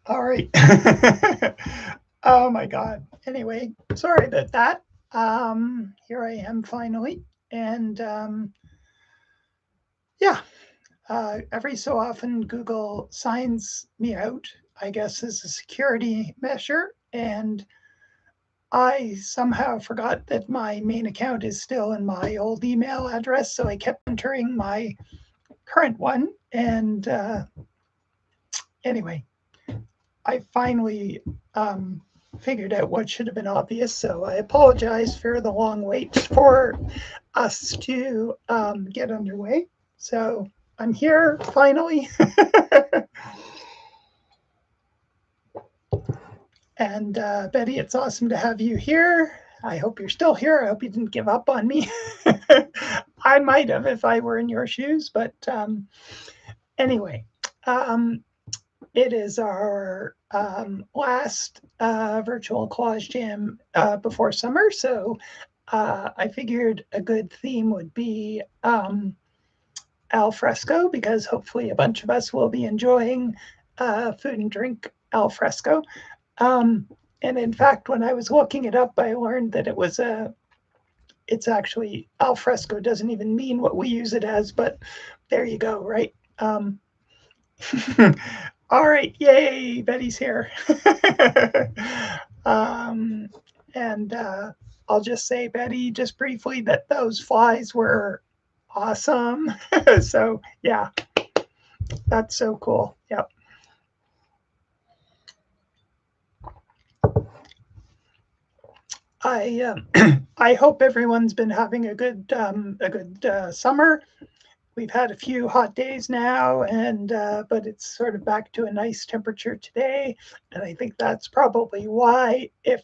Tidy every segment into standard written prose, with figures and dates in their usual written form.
All right. Oh my God. Anyway, sorry about that. Here I am finally. And yeah, every so often Google signs me out, I guess, as a security measure. And I somehow forgot that my main account is still in my old email address. So I kept entering my current one. And anyway, I finally figured out what should have been obvious. So I apologize for the long wait for us to get underway. So I'm here finally. And Betty, it's awesome to have you here. I hope you're still here. I hope you didn't give up on me. I might have if I were in your shoes, but anyway, um, it is our last virtual collage jam before summer. So I figured a good theme would be al fresco, because hopefully a bunch of us will be enjoying food and drink al fresco. Um, and in fact, when I was looking it up, I learned that it's actually al fresco doesn't even mean what we use it as, but there you go, right? All right, yay, Betty's here. um, and I'll just say, Betty, just briefly, that those flies were awesome. So, yeah, that's so cool. Yep. I hope everyone's been having a good summer. We've had a few hot days now, and but it's sort of back to a nice temperature today, and I think that's probably why if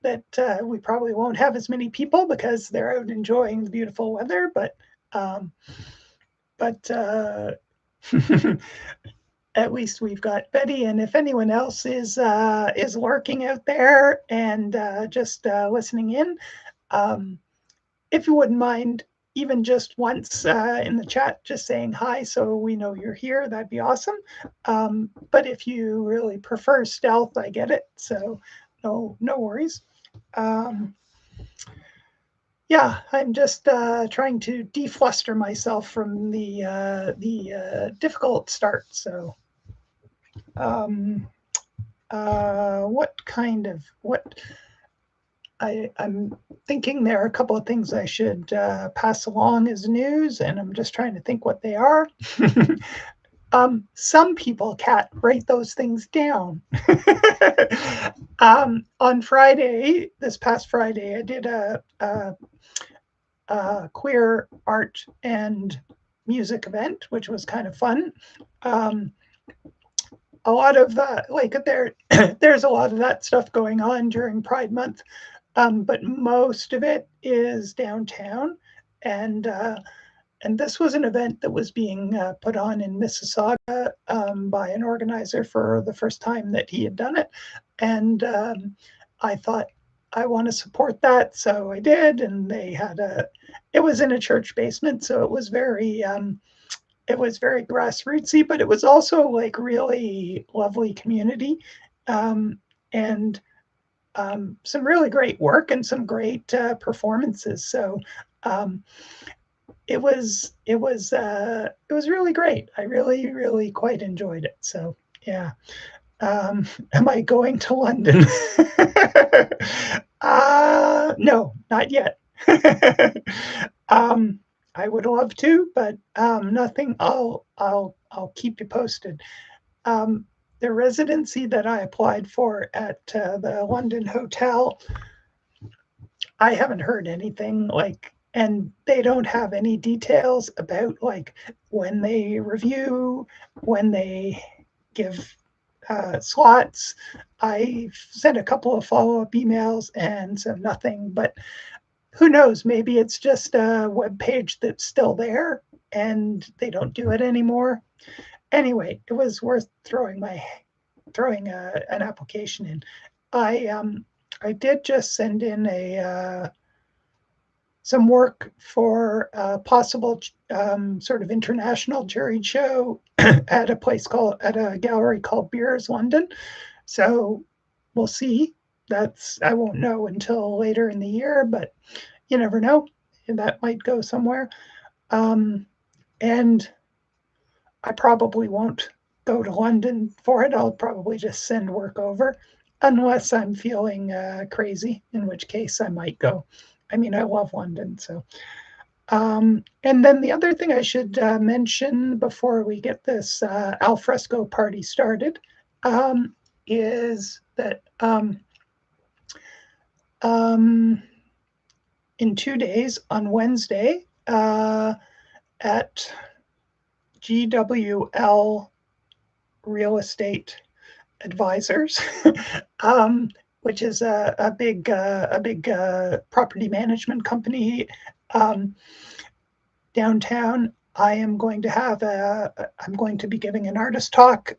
that we probably won't have as many people because they're out enjoying the beautiful weather. Um, but at least we've got Betty, and if anyone else is lurking out there and just listening in, um, if you wouldn't mind, even just once in the chat, just saying hi so we know you're here, that'd be awesome. But if you really prefer stealth, I get it. So no worries. Um, yeah, I'm just trying to defluster myself from the difficult start. So, um, what I'm thinking there are a couple of things I should pass along as news, and I'm just trying to think what they are. Some people, Kat, write those things down. On Friday, this past Friday, I did a queer art and music event, which was kind of fun. Um, a lot of there's a lot of that stuff going on during Pride Month, but most of it is downtown, and uh, and this was an event that was being put on in Mississauga by an organizer for the first time that he had done it, and I thought I want to support that, so I did, and it was in a church basement, so it was very grassrootsy, but it was also like really lovely community, um, and some really great work and some great performances. So um, it was really great. I really quite enjoyed it. So yeah. Am I going to London? No, not yet. um, I would love to, but nothing. I'll keep you posted. Um, the residency that I applied for at the London hotel, I haven't heard anything like, and they don't have any details about like when they review, when they give slots. I sent a couple of follow up emails and so nothing, but who knows? Maybe it's just a web page that's still there and they don't do it anymore. Anyway, it was worth throwing an application in. I um I did just send in some work for a possible sort of international juried show at a gallery called Beers London. So we'll see. I won't know until later in the year, but you never know. That might go somewhere. And I probably won't go to London for it. I'll probably just send work over unless I'm feeling crazy, in which case I might go. I mean, I love London. So, and then the other thing I should mention before we get this al fresco party started is that in 2 days on Wednesday at GWL Real Estate Advisors, which is a big property management company downtown. I'm going to be giving an artist talk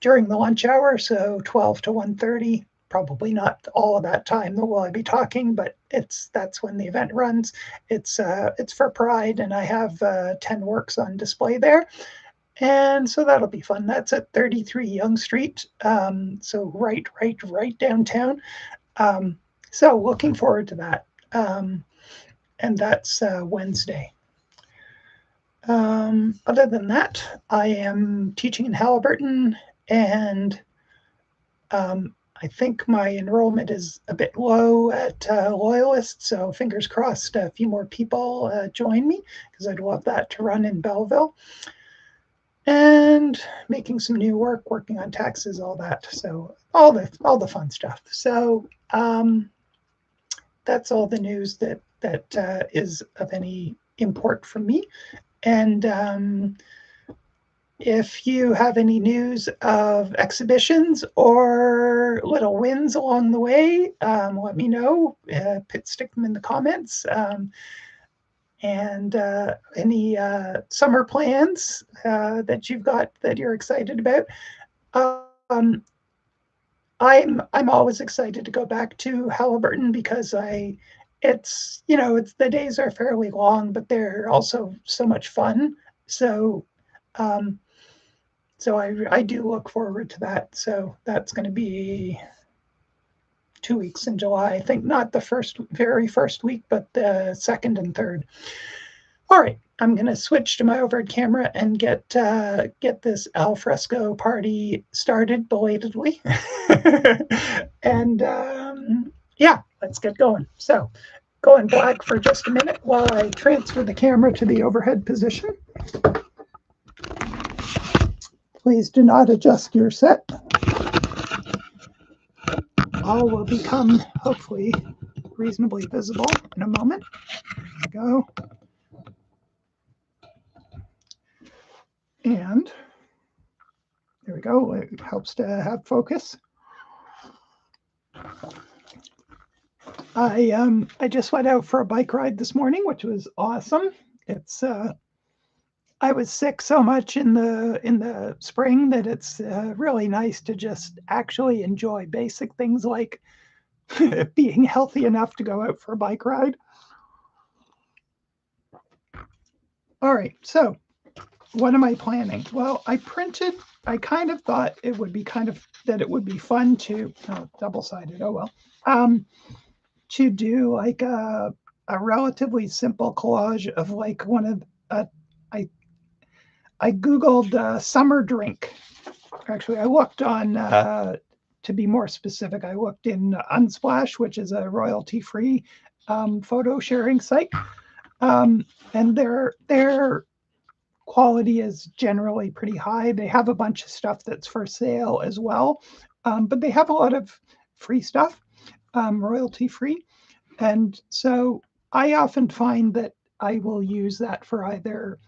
during the lunch hour, so 12 to 1:30. Probably not all of that time that will I be talking, but that's when the event runs. It's for Pride, and I have 10 works on display there. And so that'll be fun. That's at 33 Yonge Street. So right downtown. So looking forward to that. And that's Wednesday. Other than that, I am teaching in Halliburton, and I think my enrollment is a bit low at Loyalist, so fingers crossed a few more people join me, because I'd love that to run in Belleville. And making some new work, working on taxes, all that. So all the fun stuff. So that's all the news that is of any import from me. And if you have any news of exhibitions or little wins along the way, let me know. Stick them in the comments. And any summer plans that you've got that you're excited about. I'm always excited to go back to Halliburton, because it's the days are fairly long, but they're also so much fun. So I do look forward to that. So that's going to be 2 weeks in July. I think not the very first week, but the second and third. All right, I'm going to switch to my overhead camera and get this al fresco party started belatedly. And yeah, let's get going. So go in black for just a minute while I transfer the camera to the overhead position. Please do not adjust your set. All will become hopefully reasonably visible in a moment. There we go. And there we go. It helps to have focus. I just went out for a bike ride this morning, which was awesome. It's I was sick so much in the spring that it's really nice to just actually enjoy basic things like being healthy enough to go out for a bike ride. All right, so what am I planning? Well, I kind of thought it would be fun to, double-sided, oh well, to do like a relatively simple collage of like I Googled summer drink. Actually, I looked on, to be more specific, I looked in Unsplash, which is a royalty-free photo sharing site. And their quality is generally pretty high. They have a bunch of stuff that's for sale as well, but they have a lot of free stuff, royalty-free. And so I often find that I will use that for either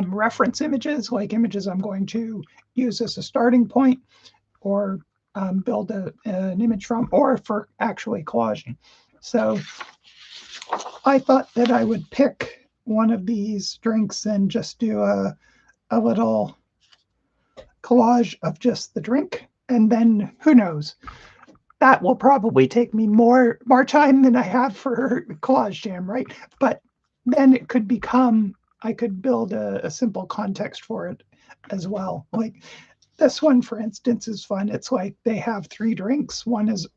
reference images, like images I'm going to use as a starting point, or build an image from, or for actually collaging. So I thought that I would pick one of these drinks and just do a little collage of just the drink, and then who knows? that will probably take me more time than I have for Collage Jam, right? But then it could become, I could build a simple context for it as well. Like this one, for instance, is fun. It's like they have 3 drinks. One is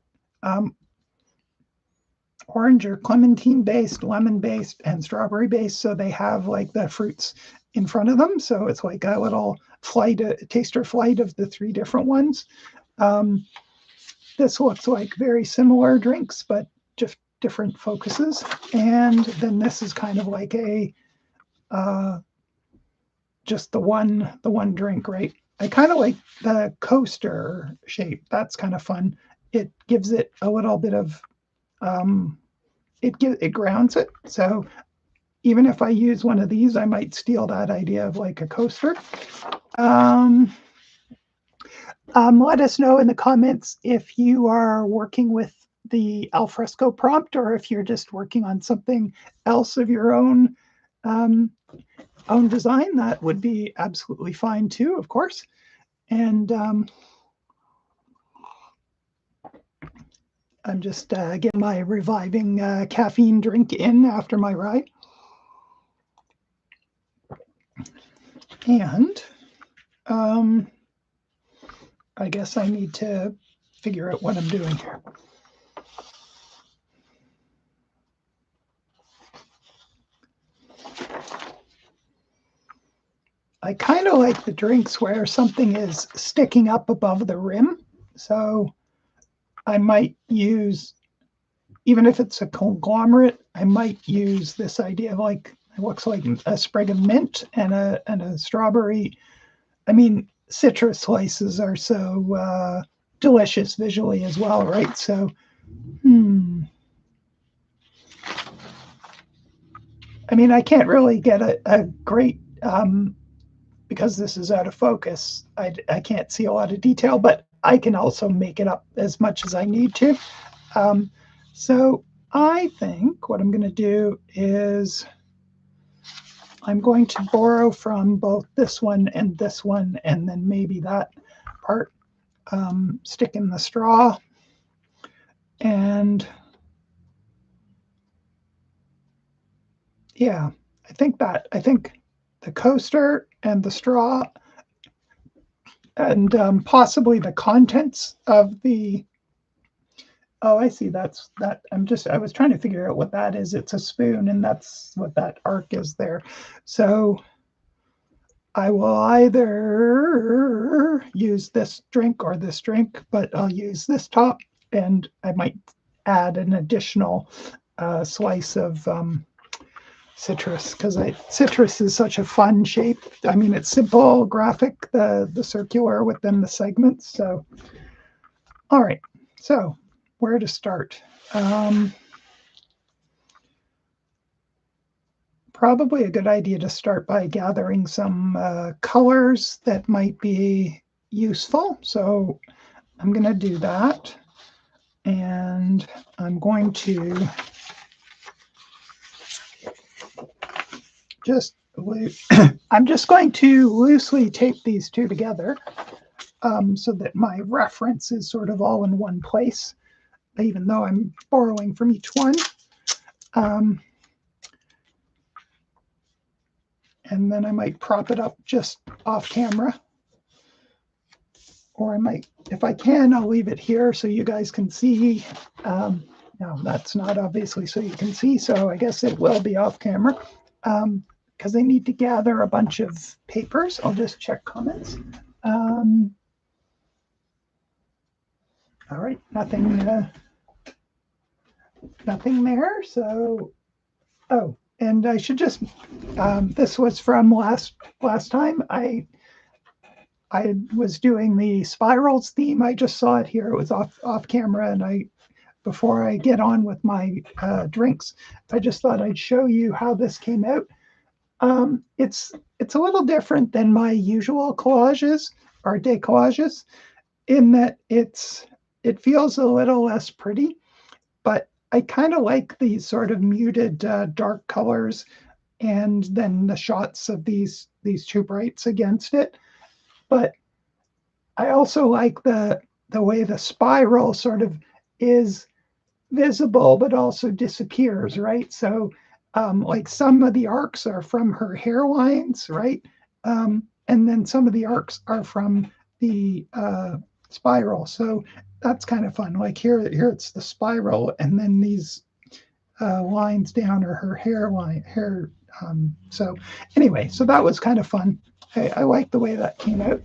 orange or clementine based, lemon based, and strawberry based. So they have like the fruits in front of them. So it's like a little flight, a taster flight of the 3 different ones. This looks like very similar drinks, but just different focuses. And then this is kind of like a just the one drink, right? I kind of like the coaster shape. That's kind of fun. It gives it a little bit of it grounds it. So even if I use one of these, I might steal that idea of like a coaster. Let us know in the comments if you are working with the alfresco prompt or if you're just working on something else of your own design. That would be absolutely fine too, of course. And I'm just getting my reviving caffeine drink in after my ride. And I guess I need to figure out what I'm doing here. I kind of like the drinks where something is sticking up above the rim. So I might use, even if it's a conglomerate, I might use this idea of like, it looks like a sprig of mint and a strawberry. I mean, citrus slices are so delicious visually as well, right? So, I mean, I can't really get a great, because this is out of focus, I can't see a lot of detail, but I can also make it up as much as I need to. So I think what I'm going to do is I'm going to borrow from both this one, and then maybe that part, stick in the straw. And yeah, I think the coaster and the straw and possibly the contents of the, oh, I see, that's that. I was trying to figure out what that is. It's a spoon, and that's what that arc is there. So I will either use this drink or this drink, but I'll use this top, and I might add an additional slice of citrus, because citrus is such a fun shape. I mean, it's simple graphic, the circular within the segments. So, all right. So, where to start? Probably a good idea to start by gathering some colors that might be useful. So, I'm going to do that, and I'm going to I'm just going to loosely tape these 2 together so that my reference is sort of all in one place, even though I'm borrowing from each one. And then I might prop it up just off camera. Or I might, if I can, I'll leave it here so you guys can see. No, that's not obviously so you can see, so I guess it will be off camera. Because I need to gather a bunch of papers. I'll just check comments. All right, nothing there. So, oh, and I should just, this was from last time. I was doing the spirals theme. I just saw it here. It was off camera, and before I get on with my drinks, I just thought I'd show you how this came out. It's a little different than my usual collages or decollages in that it feels a little less pretty, but I kind of like these sort of muted dark colors, and then the shots of these 2 brights against it. But I also like the way the spiral sort of is visible but also disappears, right? So like some of the arcs are from her hairlines, right? And then some of the arcs are from the spiral. So that's kind of fun. Like here it's the spiral, and then these lines down are her hair. So anyway, so that was kind of fun. I like the way that came out.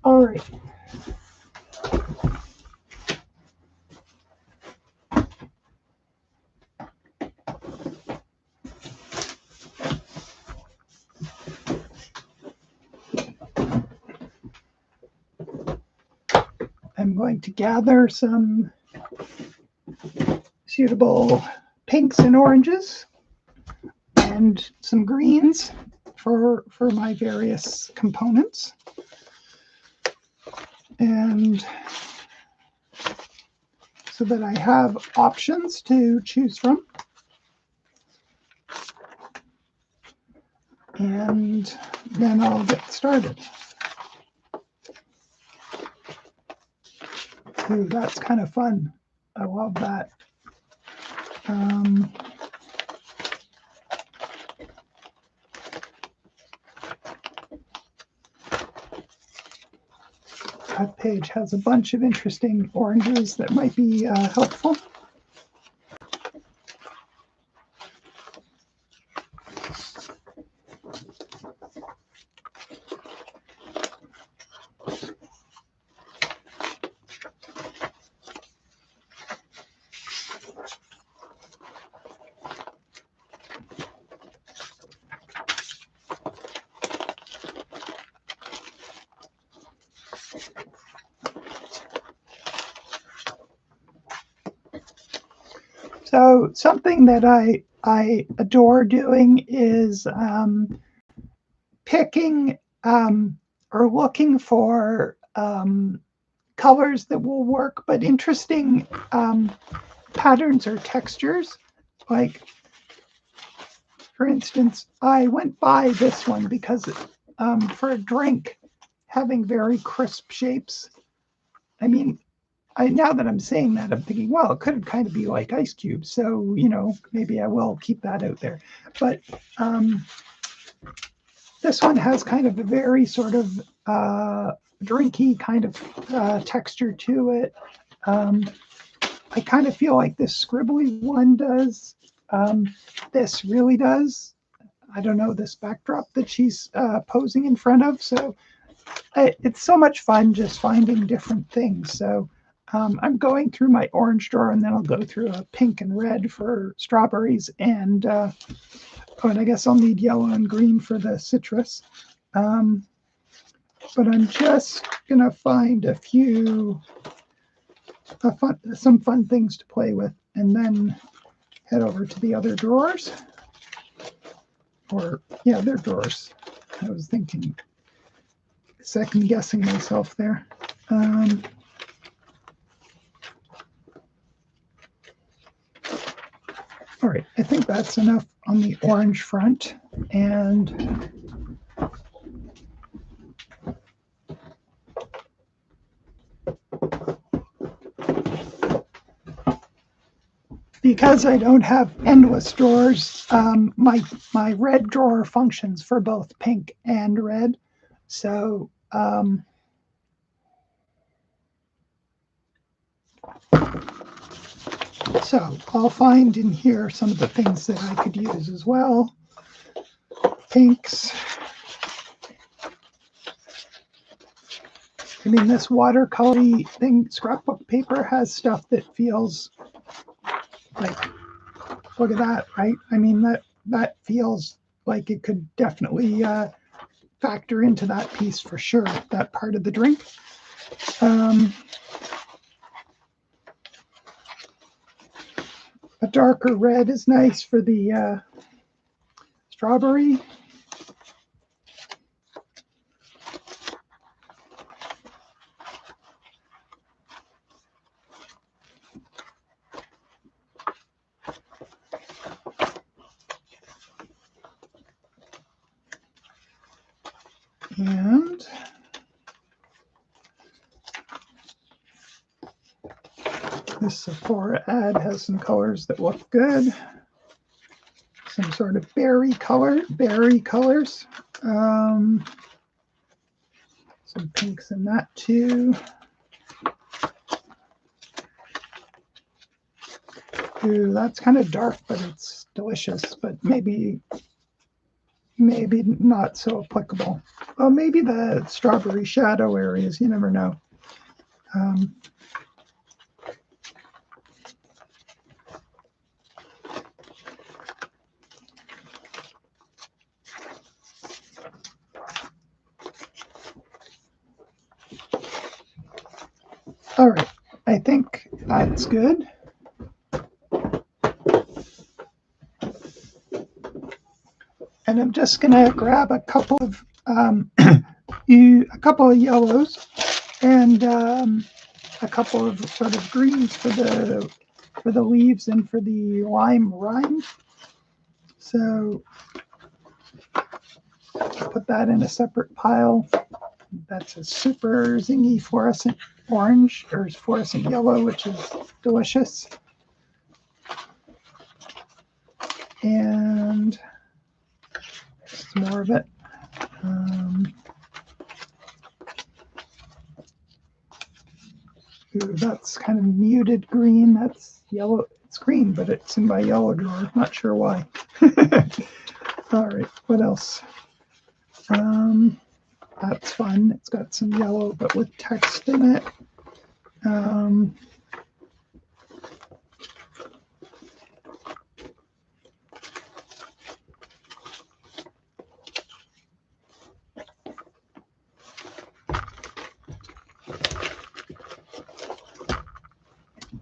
All right. I'm going to gather some suitable pinks and oranges and some greens for my various components. And so that I have options to choose from. And then I'll get started. Ooh, that's kind of fun. I love that. That page has a bunch of interesting oranges that might be helpful. So something that I adore doing is picking or looking for colors that will work, but interesting patterns or textures. Like, for instance, I went by this one because for a drink, having very crisp shapes. I mean, now that I'm saying that, I'm thinking, well, it could kind of be like ice cubes. So, maybe I will keep that out there. But this one has kind of a very sort of drinky kind of texture to it. I kind of feel like this scribbly one does. This really does. I don't know, this backdrop that she's posing in front of. So it's so much fun just finding different things. So I'm going through my orange drawer, and then I'll go through a pink and red for strawberries, and I guess I'll need yellow and green for the citrus. But I'm just gonna find a few some fun things to play with, and then head over to the other drawers. Or yeah, they're drawers. I was thinking, second guessing myself there. All right, I think that's enough on the orange front. And because I don't have endless drawers, my red drawer functions for both pink and red. So so I'll find in here some of the things that I could use as well. Pinks. I mean, this watercolor thing, scrapbook paper, has stuff that feels like, look at that, right? I mean, that feels like it could definitely factor into that piece for sure, that part of the drink. A darker red is nice for the strawberry. And This Sephora ad has some colors that look good. Some sort of berry colors. Some pinks in that too. Ooh, that's kind of dark, but it's delicious. But maybe not so applicable. Well, maybe the strawberry shadow areas. You never know. All right, I think that's good. And I'm just going to grab a couple of yellows and a couple of sort of greens for the leaves and for the lime rind. So put that in a separate pile. That's a super zingy fluorescent orange or fluorescent yellow, which is delicious. And some more of it. Ooh, that's kind of muted green. That's yellow. It's green, but it's in my yellow drawer. Not sure why. All right, what else? That's fun. It's got some yellow, but with text in it.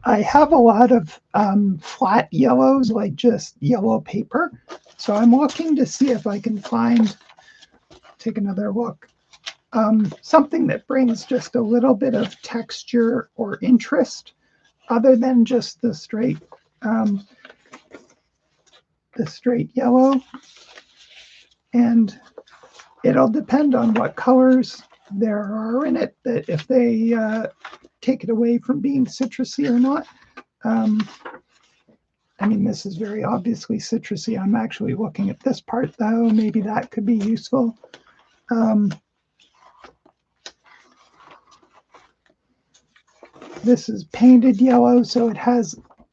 I have a lot of flat yellows, like just yellow paper. So I'm looking to see if I can take another look, something that brings just a little bit of texture or interest other than just the straight yellow. And it'll depend on what colors there are in it, that if they take it away from being citrusy or not. I mean, this is very obviously citrusy. I'm actually looking at this part, though. Maybe that could be useful. This is painted yellow, so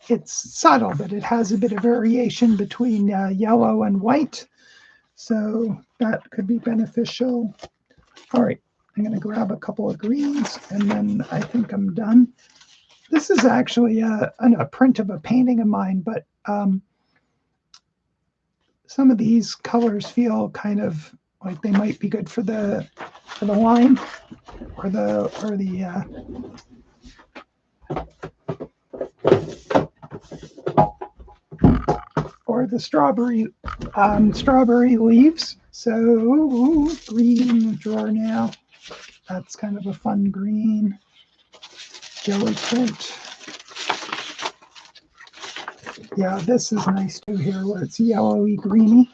it's subtle, but it has a bit of variation between yellow and white. So that could be beneficial. All right, I'm going to grab a couple of greens, and then I think I'm done. This is actually a print of a painting of mine, but some of these colors feel kind of like they might be good for the line or the strawberry leaves. So green drawer now. That's kind of a fun green. Jelly print. Yeah, this is nice too here where it's yellowy greeny.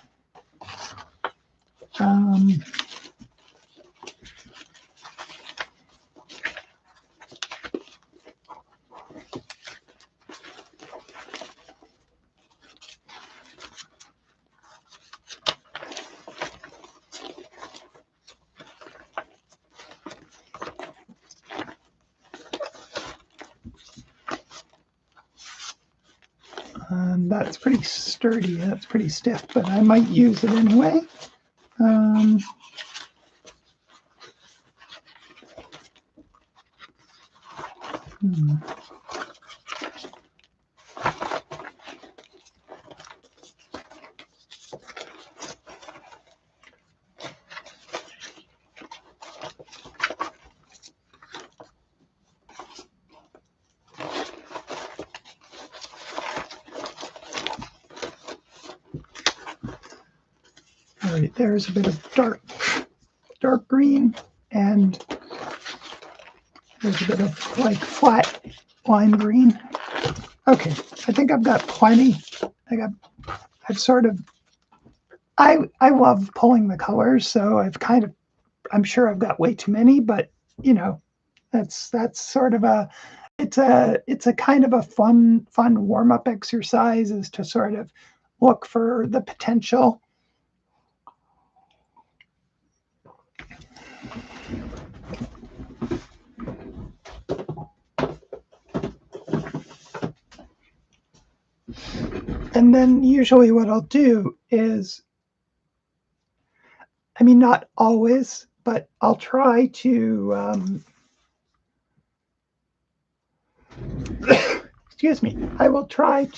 And that's pretty sturdy. That's pretty stiff, but I might use it anyway. All right, there's a bit of dark green, and there's a bit of like flat lime green. Okay, I think I've got plenty. I love pulling the colors, so I'm sure I've got way too many, but you know, that's sort of a it's a kind of a fun warm-up exercise, is to sort of look for the potential. And then usually what I'll do is, I mean, not always, but I'll try to, excuse me, I will try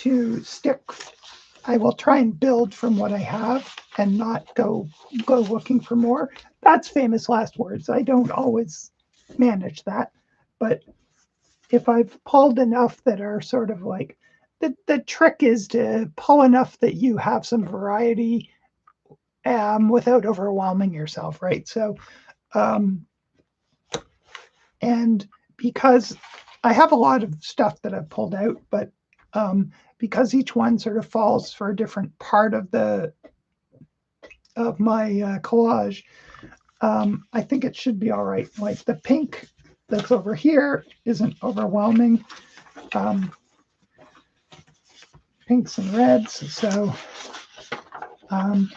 and build from what I have and not go looking for more. That's famous last words. I don't always manage that, but if I've pulled enough that are sort of like, the trick is to pull enough that you have some variety without overwhelming yourself, right? So, and because I have a lot of stuff that I've pulled out, but because each one sort of falls for a different part of my collage, I think it should be all right. Like the pink that's over here isn't overwhelming. Pinks and reds, so I'm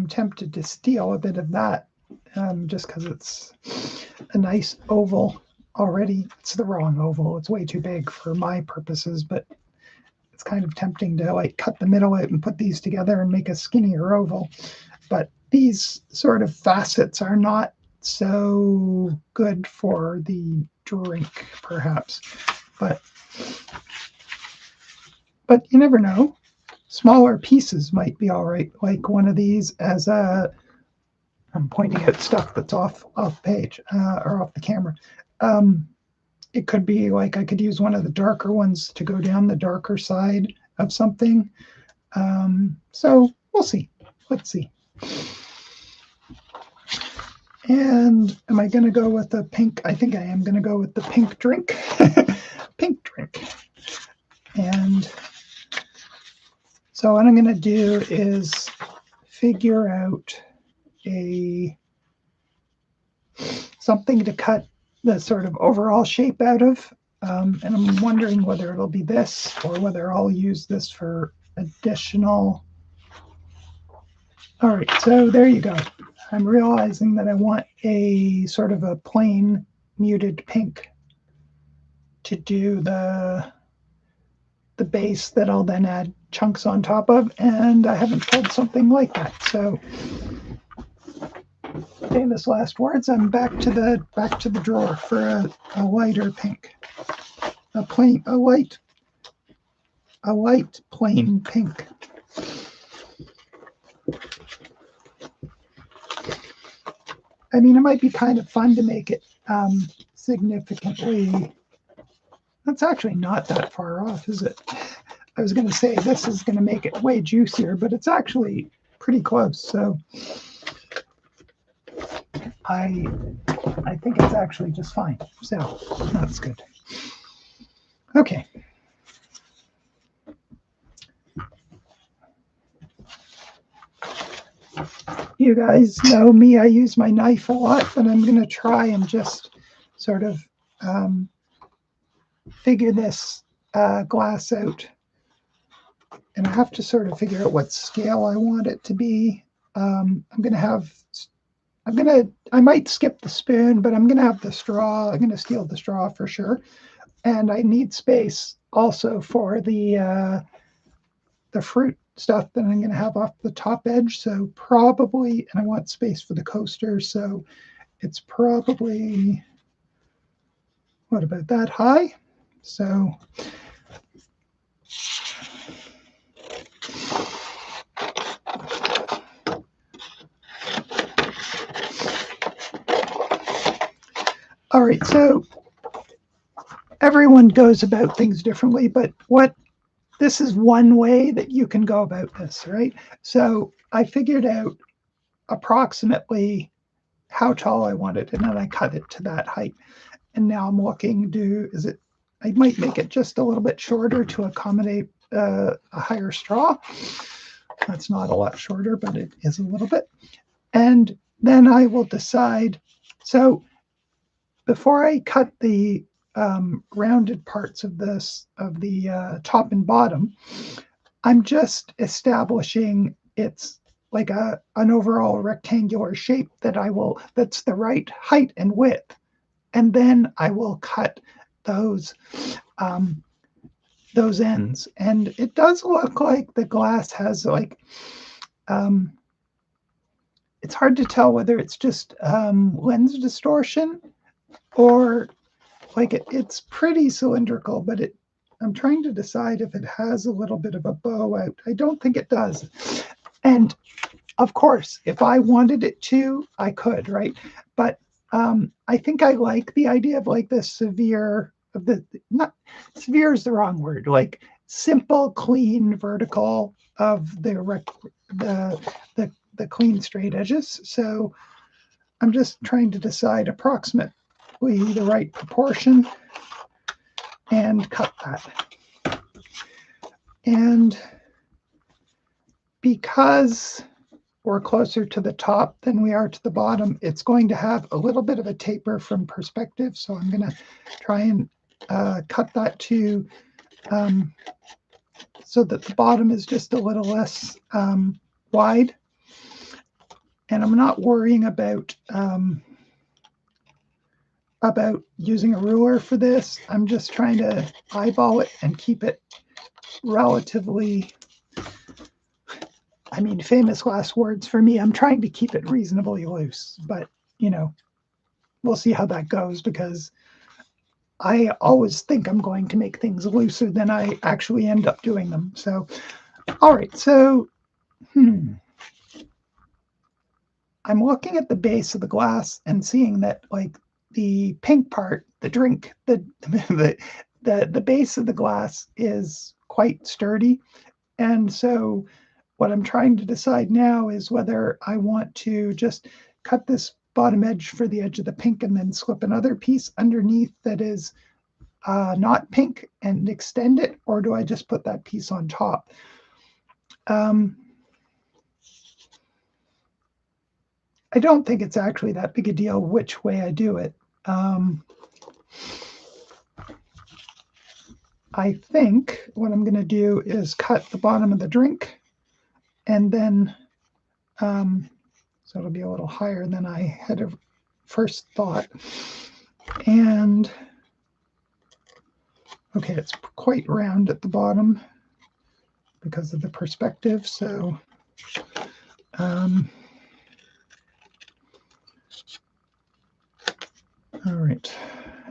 tempted to steal a bit of that just because it's a nice oval already. It's the wrong oval. It's way too big for my purposes, but it's kind of tempting to like cut the middle out and put these together and make a skinnier oval. But these sort of facets are not so good for the drink, perhaps. But you never know. Smaller pieces might be all right, like one of these as a, I'm pointing at stuff that's off page or off the camera. It could be like I could use one of the darker ones to go down the darker side of something. So we'll see. Let's see. And am I going to go with the pink? I think I am going to go with the pink drink. Pink drink. And so what I'm going to do is figure out something to cut the sort of overall shape out of. And I'm wondering whether it'll be this or whether I'll use this for additional. All right, so there you go. I'm realizing that I want a sort of a plain muted pink to do the base that I'll then add chunks on top of, and I haven't pulled something like that. So famous last words, I'm back to the drawer for a lighter pink. A light plain pink. I mean, it might be kind of fun to make it significantly. That's actually not that far off, is it? I was going to say this is going to make it way juicier, but it's actually pretty close. So I think it's actually just fine. So that's good. Okay. You guys know me, I use my knife a lot, but I'm going to try and just sort of figure this glass out. And I have to sort of figure out what scale I want it to be. I might skip the spoon, but I'm going to have the straw. I'm going to steal the straw for sure. And I need space also for the fruit stuff that I'm going to have off the top edge. So probably, and I want space for the coaster. So it's probably, what about that high? So all right, so everyone goes about things differently, but this is one way that you can go about this, right? So I figured out approximately how tall I want it, and then I cut it to that height. And now I'm looking, I might make it just a little bit shorter to accommodate a higher straw. That's not a lot shorter, but it is a little bit. And then I will decide. So before I cut the rounded parts of this, of the top and bottom, I'm just establishing it's like an overall rectangular shape that that's the right height and width. And then I will cut those ends. And it does look like the glass has like, it's hard to tell whether it's just lens distortion or like it's pretty cylindrical, but I'm trying to decide if it has a little bit of a bow out. I don't think it does. And of course, if I wanted it to, I could, right? But I think I like the idea of like the severe, of the, not severe is the wrong word, like simple, clean, vertical of the clean straight edges. So I'm just trying to decide approximately the right proportion and cut that. And because we're closer to the top than we are to the bottom, it's going to have a little bit of a taper from perspective. So I'm going to try and cut that to so that the bottom is just a little less wide. And I'm not worrying about using a ruler for this. I'm just trying to eyeball it and keep it relatively, I mean, famous last words for me. I'm trying to keep it reasonably loose, but you know, we'll see how that goes because I always think I'm going to make things looser than I actually end up doing them. So, all right, so I'm looking at the base of the glass and seeing that like the pink part, the drink, the base of the glass is quite sturdy. And so what I'm trying to decide now is whether I want to just cut this bottom edge for the edge of the pink and then slip another piece underneath that is not pink and extend it, or do I just put that piece on top? I don't think it's actually that big a deal which way I do it. I think what I'm going to do is cut the bottom of the drink and then so it'll be a little higher than I had first thought. And okay, it's quite round at the bottom because of the perspective. So all right,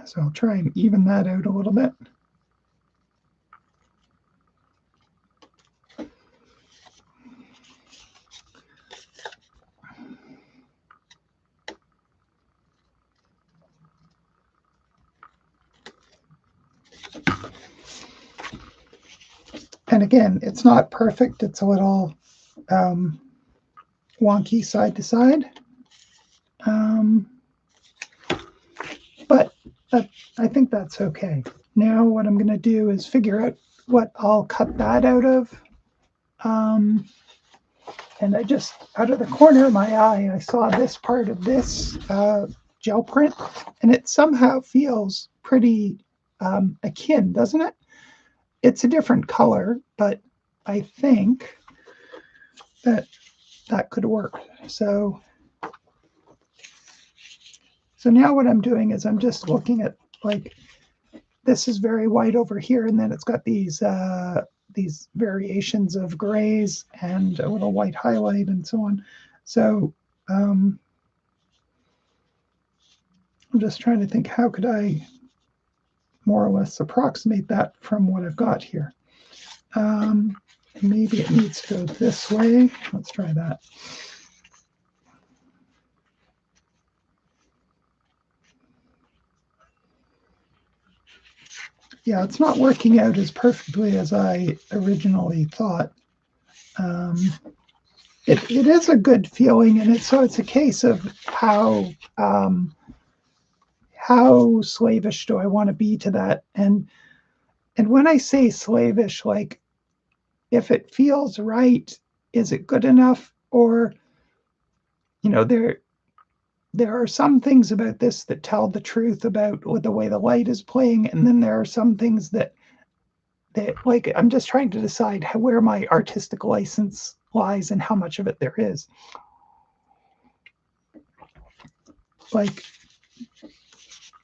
so I'll try and even that out a little bit. And again, it's not perfect. It's a little wonky side to side. But I think that's okay. Now what I'm going to do is figure out what I'll cut that out of. And I just, out of the corner of my eye, I saw this part of this gel print, and it somehow feels pretty akin, doesn't it? It's a different color, but I think that could work. So now what I'm doing is I'm just looking at, like, this is very white over here, and then it's got these variations of grays and a little white highlight and so on. So I'm just trying to think, how could I more or less approximate that from what I've got here? Maybe it needs to go this way. Let's try that. Yeah, it's not working out as perfectly as I originally thought. It is a good feeling, and so it's a case of how slavish do I want to be to that? And when I say slavish, like, if it feels right, is it good enough? Or, there are some things about this that tell the truth about the way the light is playing, and then there are some things that like, I'm just trying to decide where my artistic license lies and how much of it there is. Like,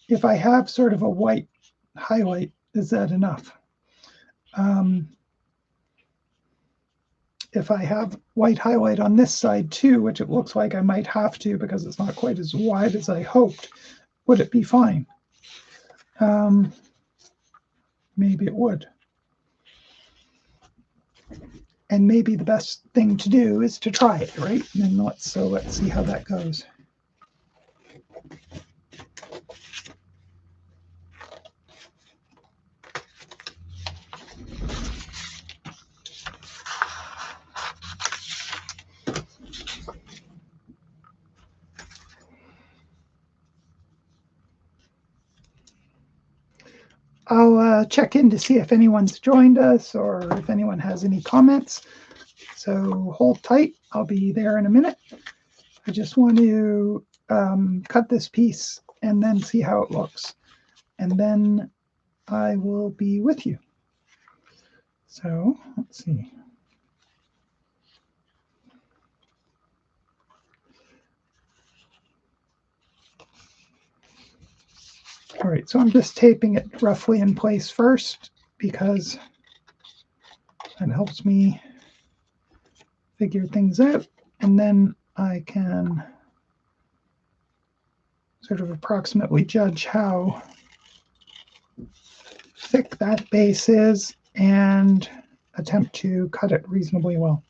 if I have sort of a white highlight, is that enough? If I have white highlight on this side too, which it looks like I might have to because it's not quite as wide as I hoped, would it be fine? Maybe it would. And maybe the best thing to do is to try it, right? And let's see how that goes. I'll check in to see if anyone's joined us or if anyone has any comments. So hold tight. I'll be there in a minute. I just want to cut this piece and then see how it looks. And then I will be with you. So let's see. All right, so I'm just taping it roughly in place first because that helps me figure things out. And then I can sort of approximately judge how thick that base is and attempt to cut it reasonably well.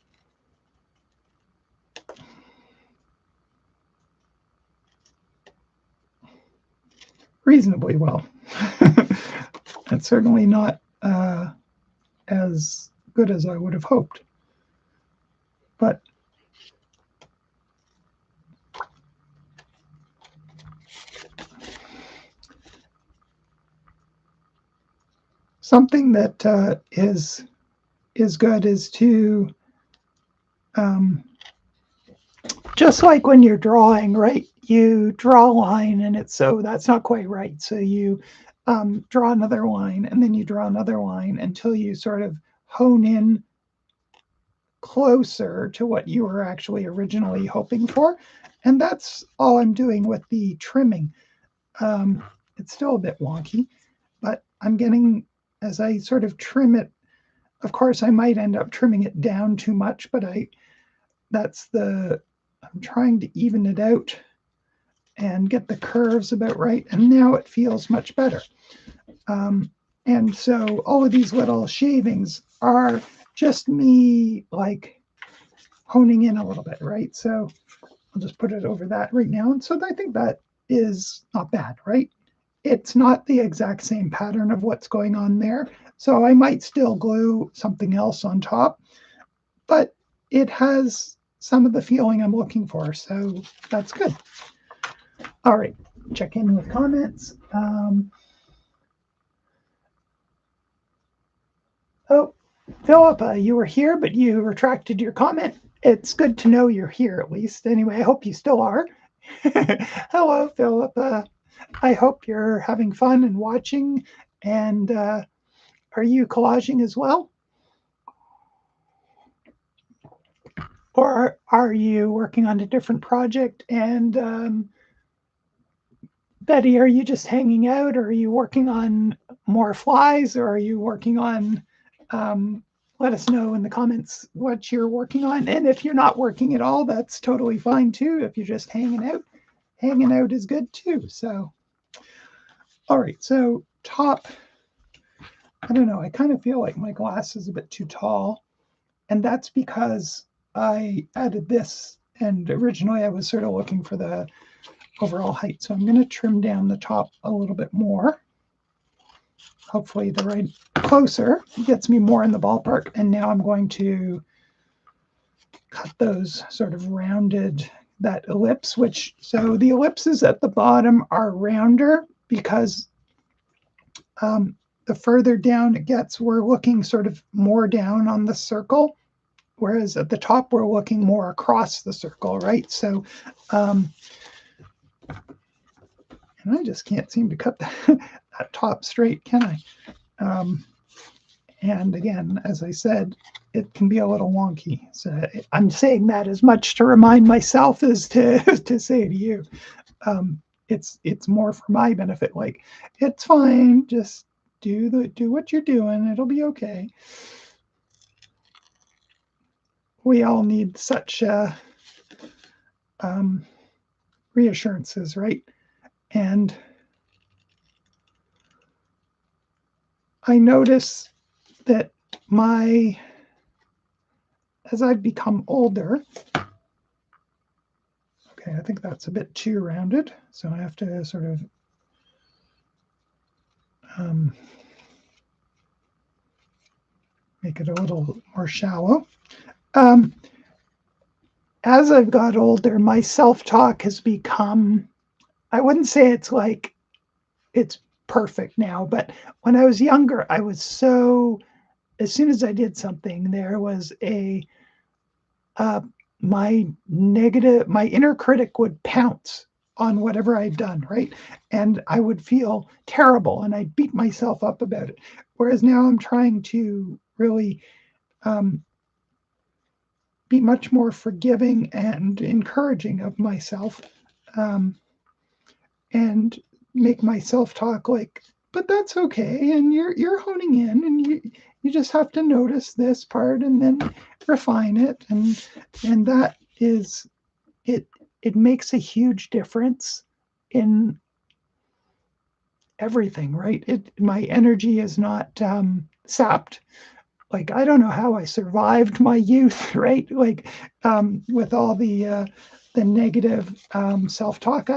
Reasonably well. That's certainly not as good as I would have hoped. But something that is good is to just like when you're drawing, right? You draw a line and it's so that's not quite right. So you draw another line and then you draw another line until you sort of hone in closer to what you were actually originally hoping for. And that's all I'm doing with the trimming. It's still a bit wonky, but I'm getting, as I sort of trim it, of course, I might end up trimming it down too much, but I'm trying to even it out and get the curves about right. And now it feels much better. And so all of these little shavings are just me like honing in a little bit, right? So I'll just put it over that right now. And so I think that is not bad, right? It's not the exact same pattern of what's going on there. So I might still glue something else on top, but it has some of the feeling I'm looking for. So that's good. All right, check in with comments. Oh, Philippa, you were here, but you retracted your comment. It's good to know you're here at least. Anyway, I hope you still are. Hello, Philippa. I hope you're having fun and watching. And are you collaging as well? Or are you working on a different project? And Betty, are you just hanging out, or are you working on more flies, or are you working on, let us know in the comments what you're working on. And if you're not working at all, that's totally fine too. If you're just hanging out is good too. So, all right, so top, I don't know, I kind of feel like my glass is a bit too tall, and that's because I added this, and originally I was sort of looking for the overall height. So I'm going to trim down the top a little bit more. Hopefully the right closer gets me more in the ballpark. And now I'm going to cut those sort of rounded, that ellipse, which, so the ellipses at the bottom are rounder because the further down it gets, we're looking sort of more down on the circle, whereas at the top, we're looking more across the circle, right? So, and I just can't seem to cut that top straight, can I? And again, as I said, it can be a little wonky. So I'm saying that as much to remind myself as to say to you. It's more for my benefit. Like, it's fine. Just do what you're doing. It'll be okay. We all need such reassurances, right? And I notice that as I've become older, okay, I think that's a bit too rounded, so I have to sort of make it a little more shallow. As I've got older, my self-talk has become, I wouldn't say it's like it's perfect now, but when I was younger, I was so, as soon as I did something, there was my inner critic would pounce on whatever I'd done, right? And I would feel terrible and I'd beat myself up about it. Whereas now I'm trying to really be much more forgiving and encouraging of myself, and make my self-talk like, but that's okay, and you're honing in, and you just have to notice this part and then refine it, and that is it. It makes a huge difference in everything, right? My energy is not sapped. Like, I don't know how I survived my youth, right? Like, with all the negative self-talk,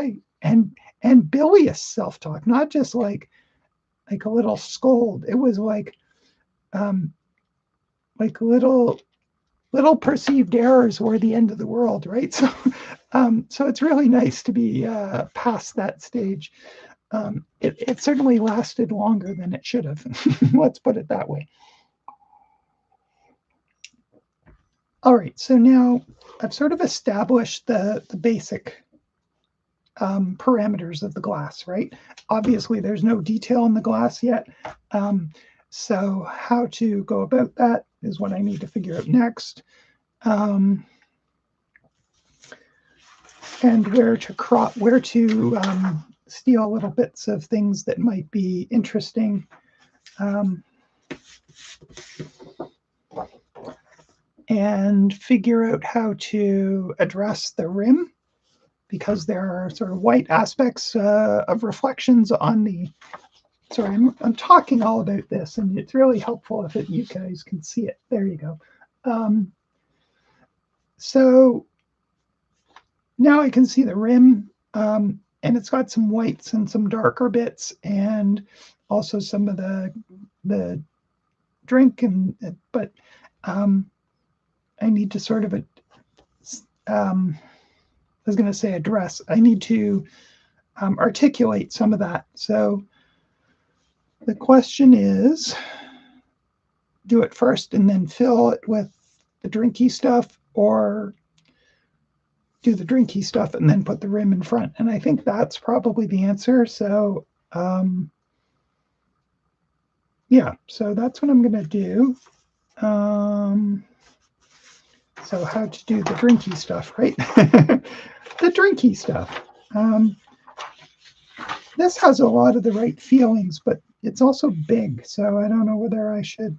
and bilious self-talk, not just like a little scold. It was like little perceived errors were the end of the world, right? So, so it's really nice to be past that stage. It certainly lasted longer than it should have. Let's put it that way. All right, so now I've sort of established the basic parameters of the glass, right? Obviously, there's no detail in the glass yet. So how to go about that is what I need to figure out next. And where to steal little bits of things that might be interesting. And figure out how to address the rim, because there are sort of white aspects of reflections on the, sorry, I'm talking all about this, and it's really helpful if you guys can see it. There you go. So now I can see the rim, and it's got some whites and some darker bits, and also some of the drink, but I need to sort of, I was going to say address, I need to articulate some of that. So the question is, do it first and then fill it with the drinky stuff, or do the drinky stuff and then put the rim in front? And I think that's probably the answer. So yeah, so that's what I'm going to do. So how to do the drinky stuff, right? The drinky stuff. This has a lot of the right feelings, but it's also big. So I don't know whether I should,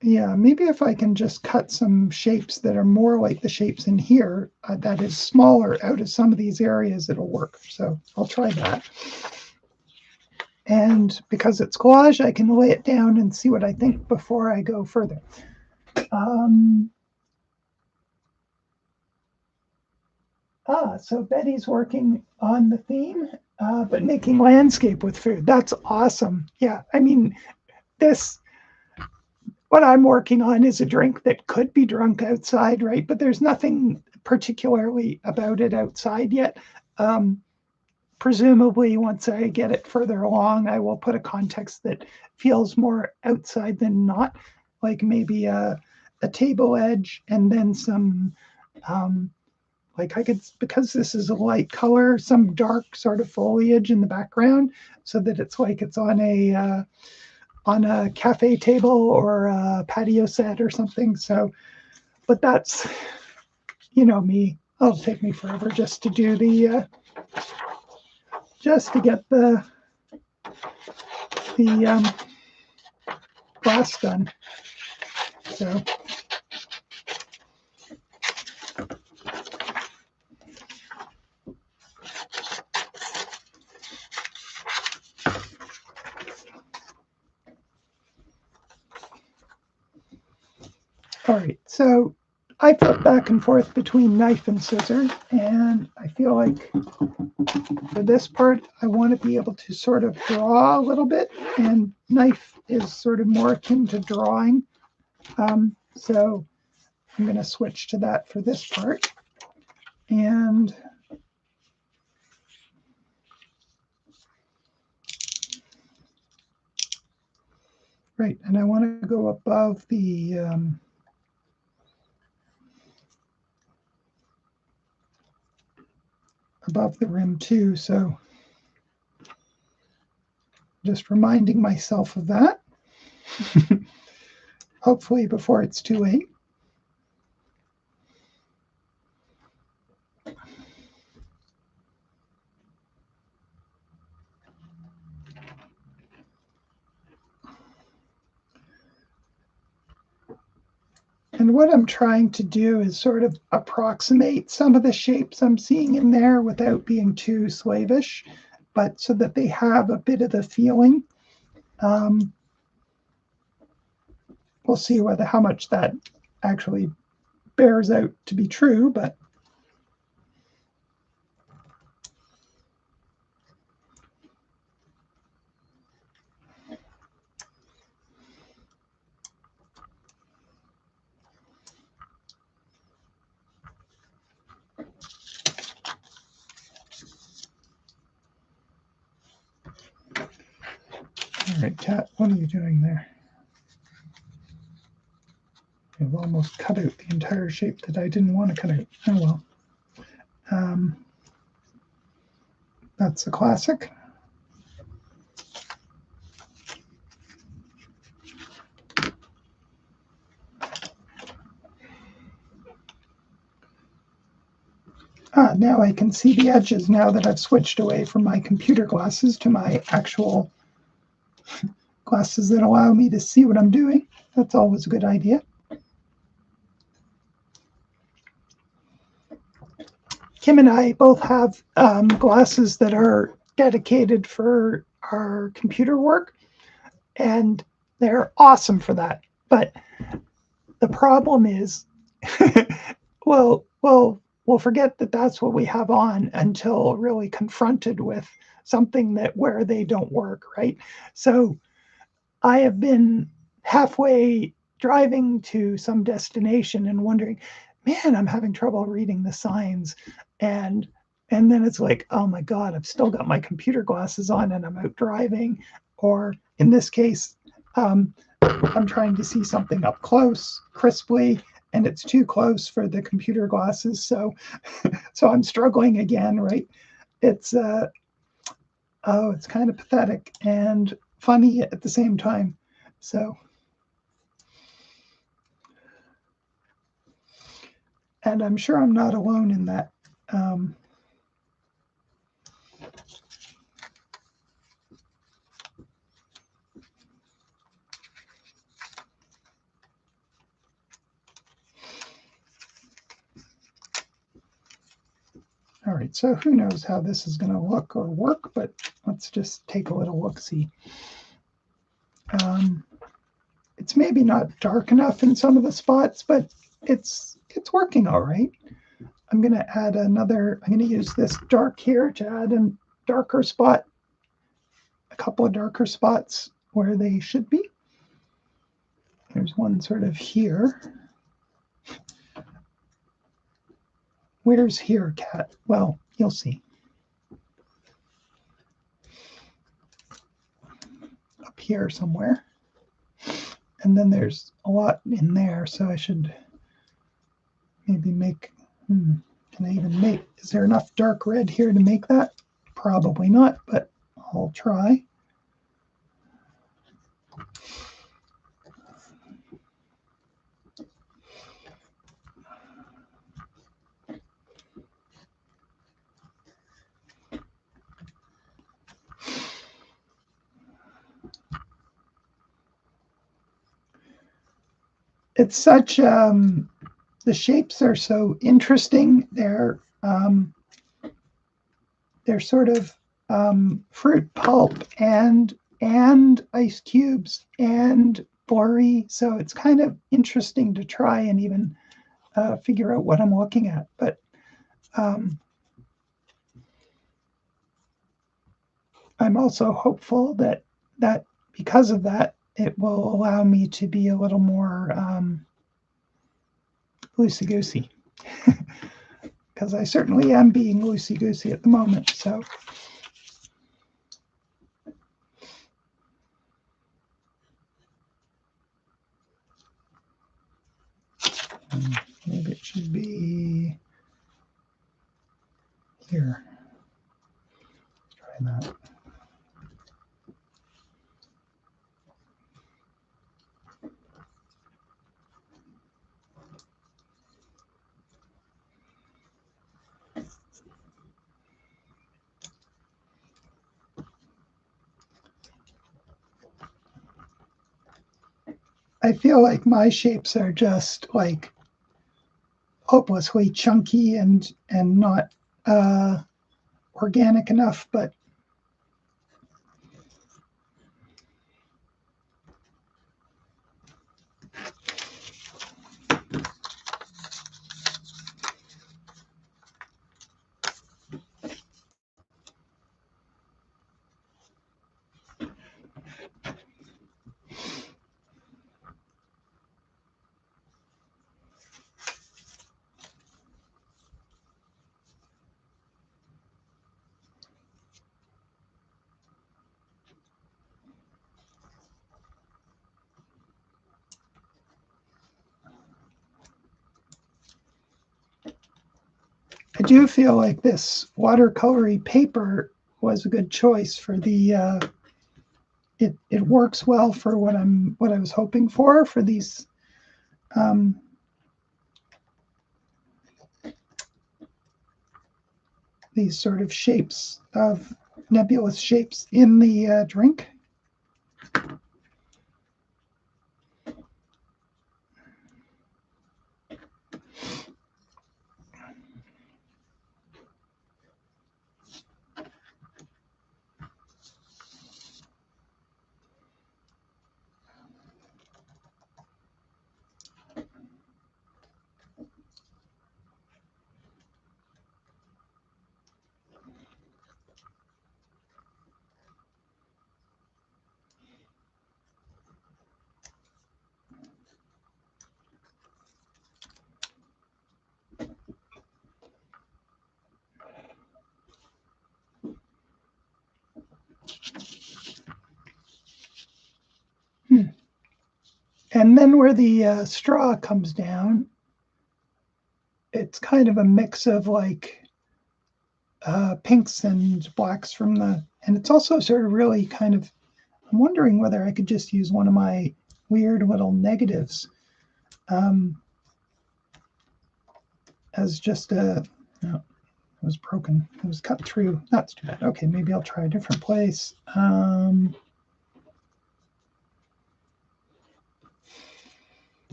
yeah, maybe if I can just cut some shapes that are more like the shapes in here, that is smaller out of some of these areas, it'll work. So I'll try that. And because it's collage, I can lay it down and see what I think before I go further. So Betty's working on the theme, but making landscape with food. That's awesome. Yeah, I mean, what I'm working on is a drink that could be drunk outside, right? But there's nothing particularly about it outside yet. presumably once I get it further along, I will put a context that feels more outside than not, like maybe a table edge and then some, like I could, because this is a light color, some dark sort of foliage in the background so that it's like it's on a cafe table or a patio set or something. So, but that's, you know me, it'll take me forever just to do the, just to get the glass done. So. All right, so I flip back and forth between knife and scissors, and I feel like for this part, I want to be able to sort of draw a little bit, and knife is sort of more akin to drawing. So I'm going to switch to that for this part. And right, and I want to go above the rim too, so just reminding myself of that. Hopefully before it's too late. And what I'm trying to do is sort of approximate some of the shapes I'm seeing in there without being too slavish, but so that they have a bit of the feeling. We'll see how much that actually bears out to be true, but all right, Kat, what are you doing there? You've almost cut out the entire shape that I didn't want to cut out. Oh well. That's a classic. Now I can see the edges now that I've switched away from my computer glasses to my actual glasses that allow me to see what I'm doing. That's always a good idea. Kim and I both have glasses that are dedicated for our computer work, and they're awesome for that. But the problem is, well, we'll forget that that's what we have on until really confronted with something that where they don't work, right? So I have been halfway driving to some destination and wondering, man, I'm having trouble reading the signs. And then it's like, oh my God, I've still got my computer glasses on and I'm out driving. Or in this case, I'm trying to see something up close, crisply, and it's too close for the computer glasses. So I'm struggling again, right? It's it's kind of pathetic and funny at the same time. So, and I'm sure I'm not alone in that. All right, so who knows how this is going to look or work, but let's just take a little look-see. It's maybe not dark enough in some of the spots, but it's working all right. I'm going to add another, I'm going to use this dark here to add a darker spot, a couple of darker spots where they should be. There's one sort of here. Where's here, Kat? Well, you'll see. here somewhere. And then there's a lot in there, so I should maybe make, can I even make, is there enough dark red here to make that? Probably not, but I'll try. It's such, the shapes are so interesting. They're sort of fruit pulp and ice cubes and blurry. So it's kind of interesting to try and even figure out what I'm looking at. But I'm also hopeful that because of that, it will allow me to be a little more loosey-goosey. Because I certainly am being loosey-goosey at the moment. So maybe it should be here. Let's try that. I feel like my shapes are just like hopelessly chunky and not organic enough, but I do feel like this watercolory paper was a good choice for the. It works well for what I was hoping for these. These sort of shapes of nebulous shapes in the drink. And then where the straw comes down, it's kind of a mix of like pinks and blacks from and it's also sort of really kind of, I'm wondering whether I could just use one of my weird little negatives as just a, no, it was broken. It was cut through. That's too bad. Okay, maybe I'll try a different place.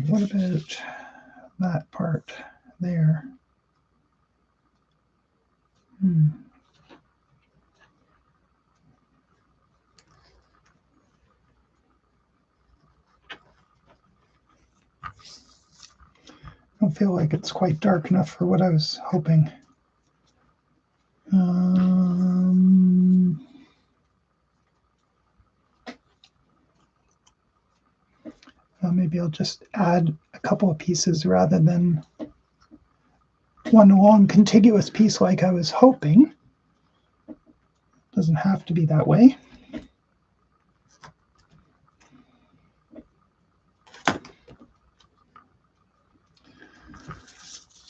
What about that part there? I don't feel like it's quite dark enough for what I was hoping. Well, maybe I'll just add a couple of pieces rather than one long contiguous piece like I was hoping. Doesn't have to be that way.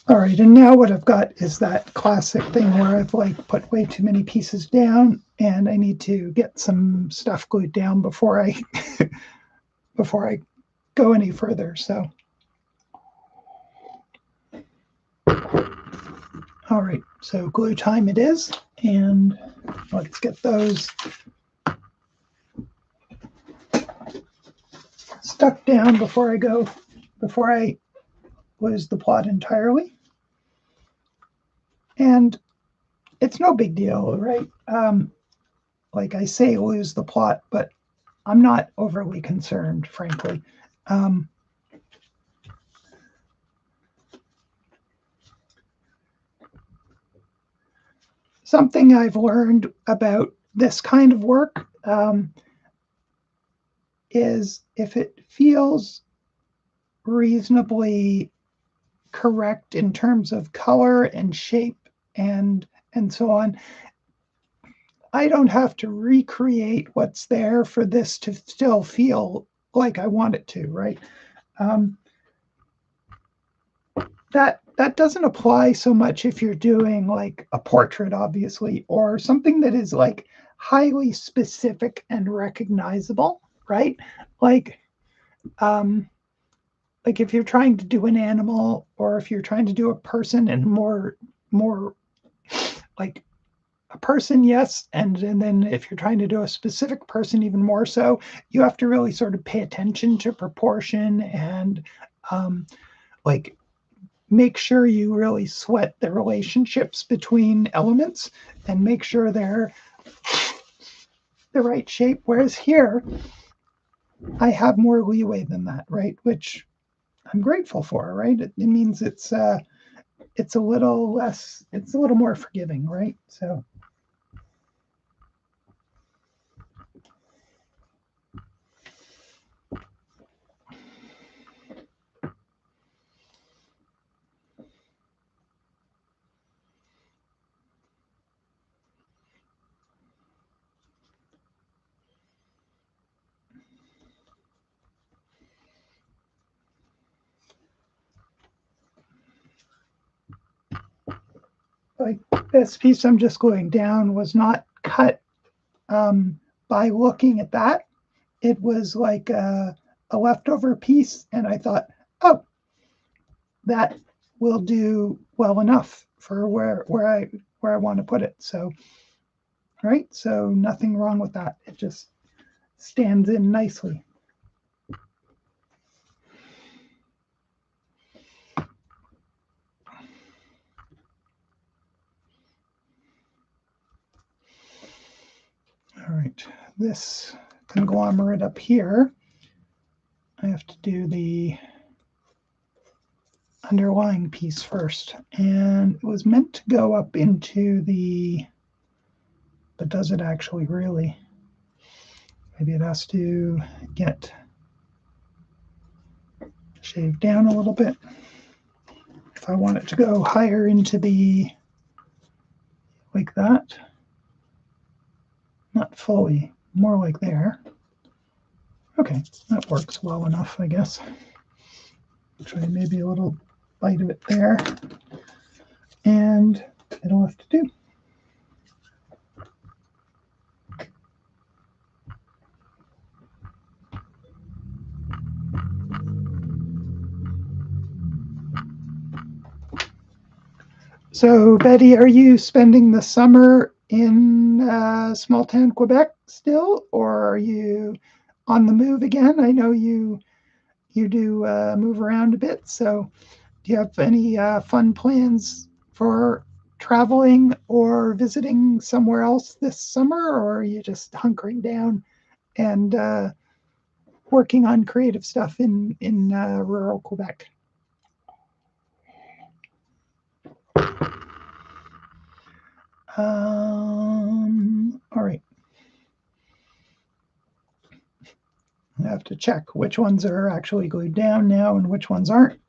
All right, and now what I've got is that classic thing where I've like put way too many pieces down, and I need to get some stuff glued down before I before I go any further. So, all right, so glue time it is, and let's get those stuck down before I lose the plot entirely. And it's no big deal, right? Like I say, lose the plot, but I'm not overly concerned, frankly. Something I've learned about this kind of work is if it feels reasonably correct in terms of color and shape and so on, I don't have to recreate what's there for this to still feel like I want it to, right? That doesn't apply so much if you're doing like a portrait, obviously, or something that is like highly specific and recognizable, right? Like, like if you're trying to do an animal, or if you're trying to do a person, and more like a person, yes, and then if you're trying to do a specific person, even more so, you have to really sort of pay attention to proportion and like make sure you really sweat the relationships between elements and make sure they're the right shape. Whereas here, I have more leeway than that, right? Which I'm grateful for, right? It means it's a little less, it's a little more forgiving, right? So. Like this piece I'm just going down was not cut by looking at that. It was like a leftover piece, and I thought, oh, that will do well enough for where I want to put it. So, right, so nothing wrong with that. It just stands in nicely. All right, this conglomerate up here, I have to do the underlying piece first. And it was meant to go up into the, but does it actually really? Maybe it has to get shaved down a little bit. If I want it to go higher into the, like that, not fully, more like there. Okay, that works well enough, I guess. Actually, maybe a little bite of it there. And it'll have to do. So, Betty, are you spending the summer in small town Quebec still, or are you on the move again? I know you do move around a bit. So, do you have any fun plans for traveling or visiting somewhere else this summer, or are you just hunkering down and working on creative stuff in rural Quebec? All right. I have to check which ones are actually glued down now and which ones aren't.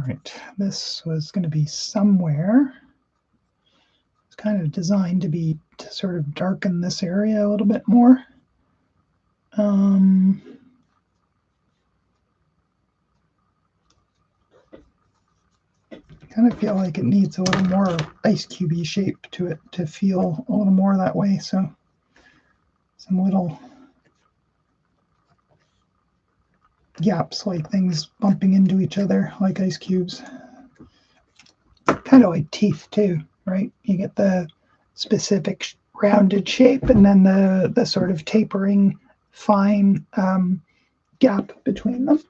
right, this was going to be somewhere. It's kind of designed to sort of darken this area a little bit more. Kind of feel like it needs a little more ice cubey shape to it to feel a little more that way. So some little gaps, like things bumping into each other like ice cubes. Kind of like teeth too, right? You get the specific rounded shape and then the sort of tapering fine gap between them.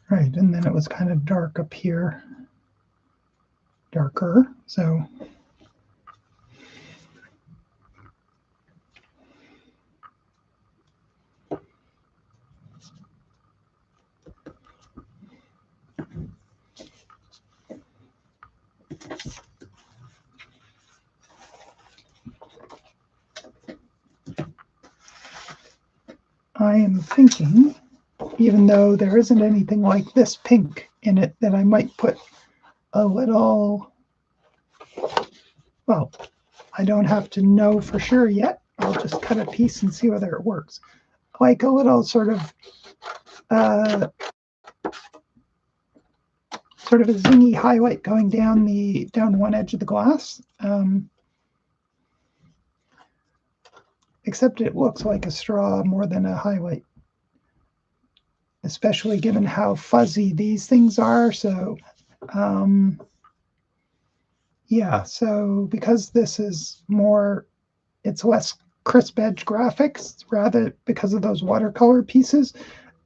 Right, and then it was kind of dark up here, darker, so. I am thinking, even though there isn't anything like this pink in it, that I might put a little, well, I don't have to know for sure yet. I'll just cut a piece and see whether it works. Like a little sort of a zingy highlight going down one edge of the glass. Except it looks like a straw more than a highlight, especially given how fuzzy these things are. So, yeah, so because this is more, it's less crisp edge graphics, rather because of those watercolor pieces,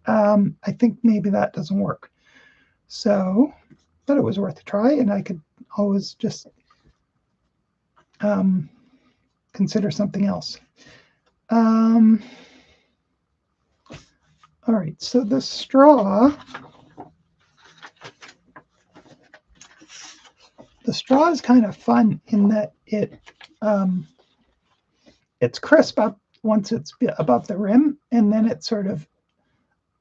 I think maybe that doesn't work. So, but it was worth a try, and I could always just consider something else. All right, so the straw is kind of fun in that it's crisp up once it's above the rim, and then it's sort of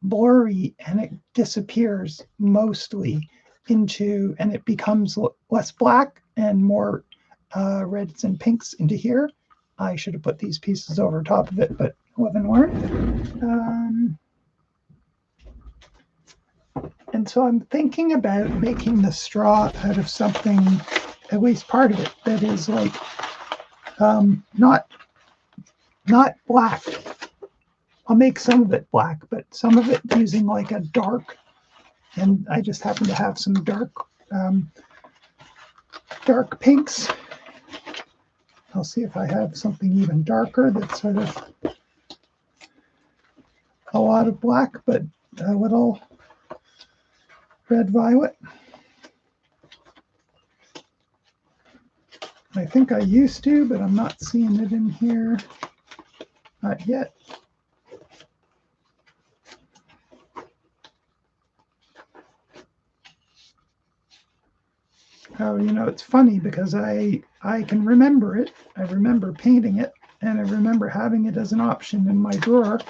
blurry and it disappears mostly into, and it becomes less black and more reds and pinks into here. I should have put these pieces over top of it, but wasn't worth. And so I'm thinking about making the straw out of something, at least part of it, that is like not black. I'll make some of it black, but some of it using like a dark, and I just happen to have some dark pinks. I'll see if I have something even darker that's sort of a lot of black, but a little red violet. I think I used to, but I'm not seeing it in here. Not yet. Oh, you know, it's funny because I can remember it. I remember painting it, and I remember having it as an option in my drawer,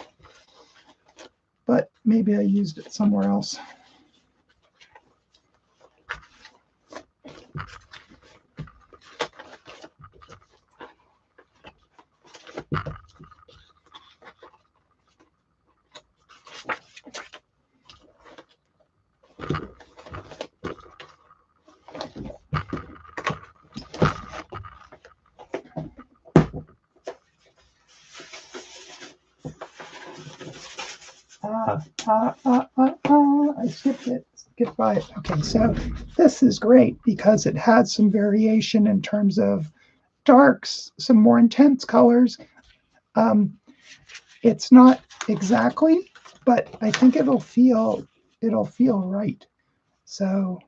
but maybe I used it somewhere else. I skipped it. Skip by it. Okay, so this is great because it has some variation in terms of darks, some more intense colors. It's not exactly, but I think it'll feel right. So,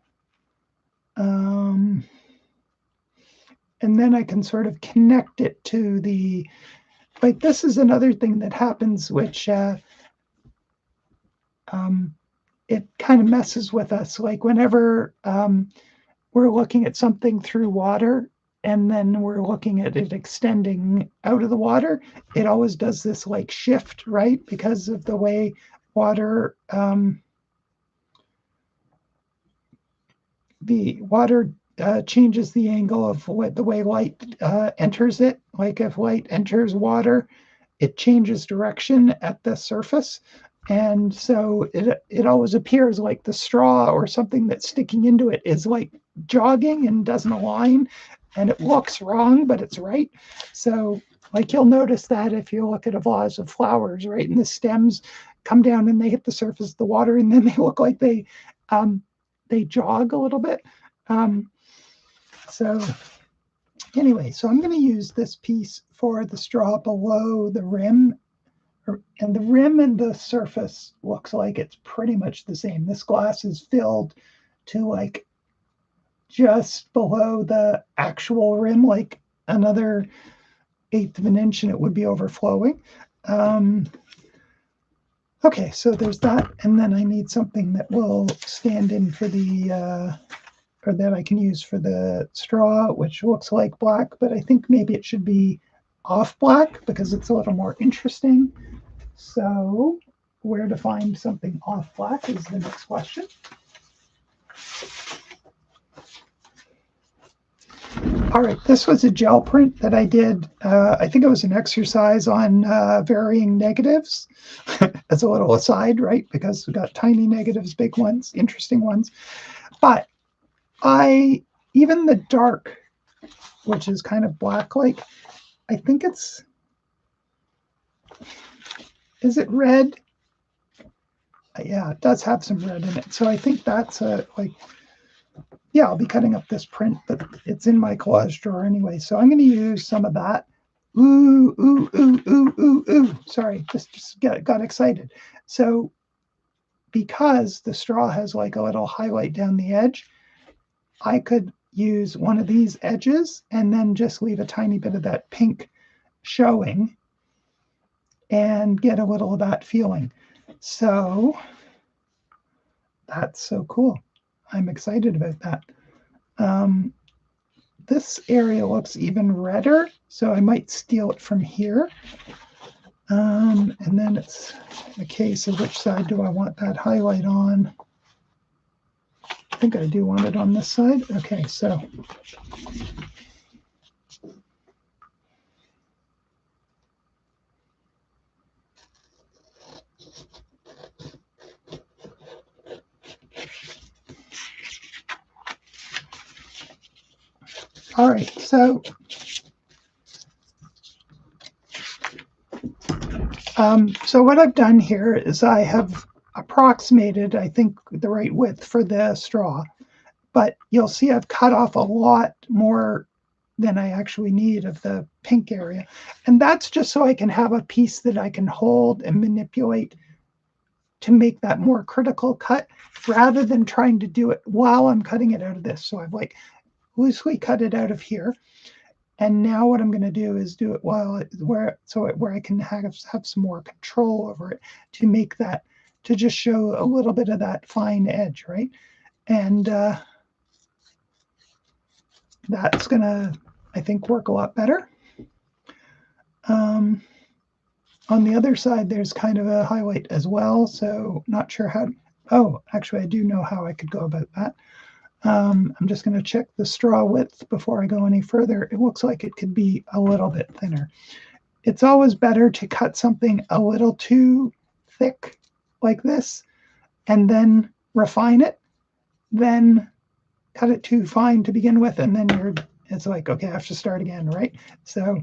and then I can sort of connect it to like this is another thing that happens, which it kind of messes with us. Like whenever we're looking at something through water and then we're looking at it extending out of the water, it always does this like shift, right? Because of the way water, changes the angle of the way light enters it. Like if light enters water, it changes direction at the surface. And so it always appears like the straw or something that's sticking into it is like jogging and doesn't align, and it looks wrong, but it's right. So like you'll notice that if you look at a vase of flowers, right, and the stems come down and they hit the surface of the water, and then they look like they jog a little bit. So anyway, so I'm going to use this piece for the straw below the rim, and the rim and the surface looks like it's pretty much the same. This glass is filled to like just below the actual rim, like another 1/8 of an inch, and it would be overflowing. Okay, so there's that, and then I need something that will stand in for the or that I can use for the straw, which looks like black, but I think maybe it should be off black because it's a little more interesting. So where to find something off black is the next question. All right, this was a gel print that I did. I think it was an exercise on varying negatives as a little aside, right? Because we got tiny negatives, big ones, interesting ones. But even the dark, which is kind of black-like, I think is it red? Yeah, it does have some red in it. So I think that's yeah, I'll be cutting up this print, but it's in my collage drawer anyway. So I'm going to use some of that. Ooh, ooh, ooh, ooh, ooh, ooh. Sorry, just got excited. So because the straw has like a little highlight down the edge, I could use one of these edges and then just leave a tiny bit of that pink showing and get a little of that feeling. So that's so cool. I'm excited about that. This area looks even redder, so I might steal it from here. And then it's a case of which side do I want that highlight on. I think I do want it on this side. Okay, so all right, so what I've done here is I have approximated, I think, the right width for the straw, but you'll see I've cut off a lot more than I actually need of the pink area. And that's just so I can have a piece that I can hold and manipulate to make that more critical cut rather than trying to do it while I'm cutting it out of this. So I've like loosely cut it out of here. And now what I'm going to do is do it where I can have some more control over it to make that, to just show a little bit of that fine edge, right? And that's going to, I think, work a lot better. On the other side, there's kind of a highlight as well, so not sure how. Oh, actually, I do know how I could go about that. I'm just going to check the straw width before I go any further. It looks like it could be a little bit thinner. It's always better to cut something a little too thick like this and then refine it, then cut it too fine to begin with, and then it's like, okay, I have to start again, right? So,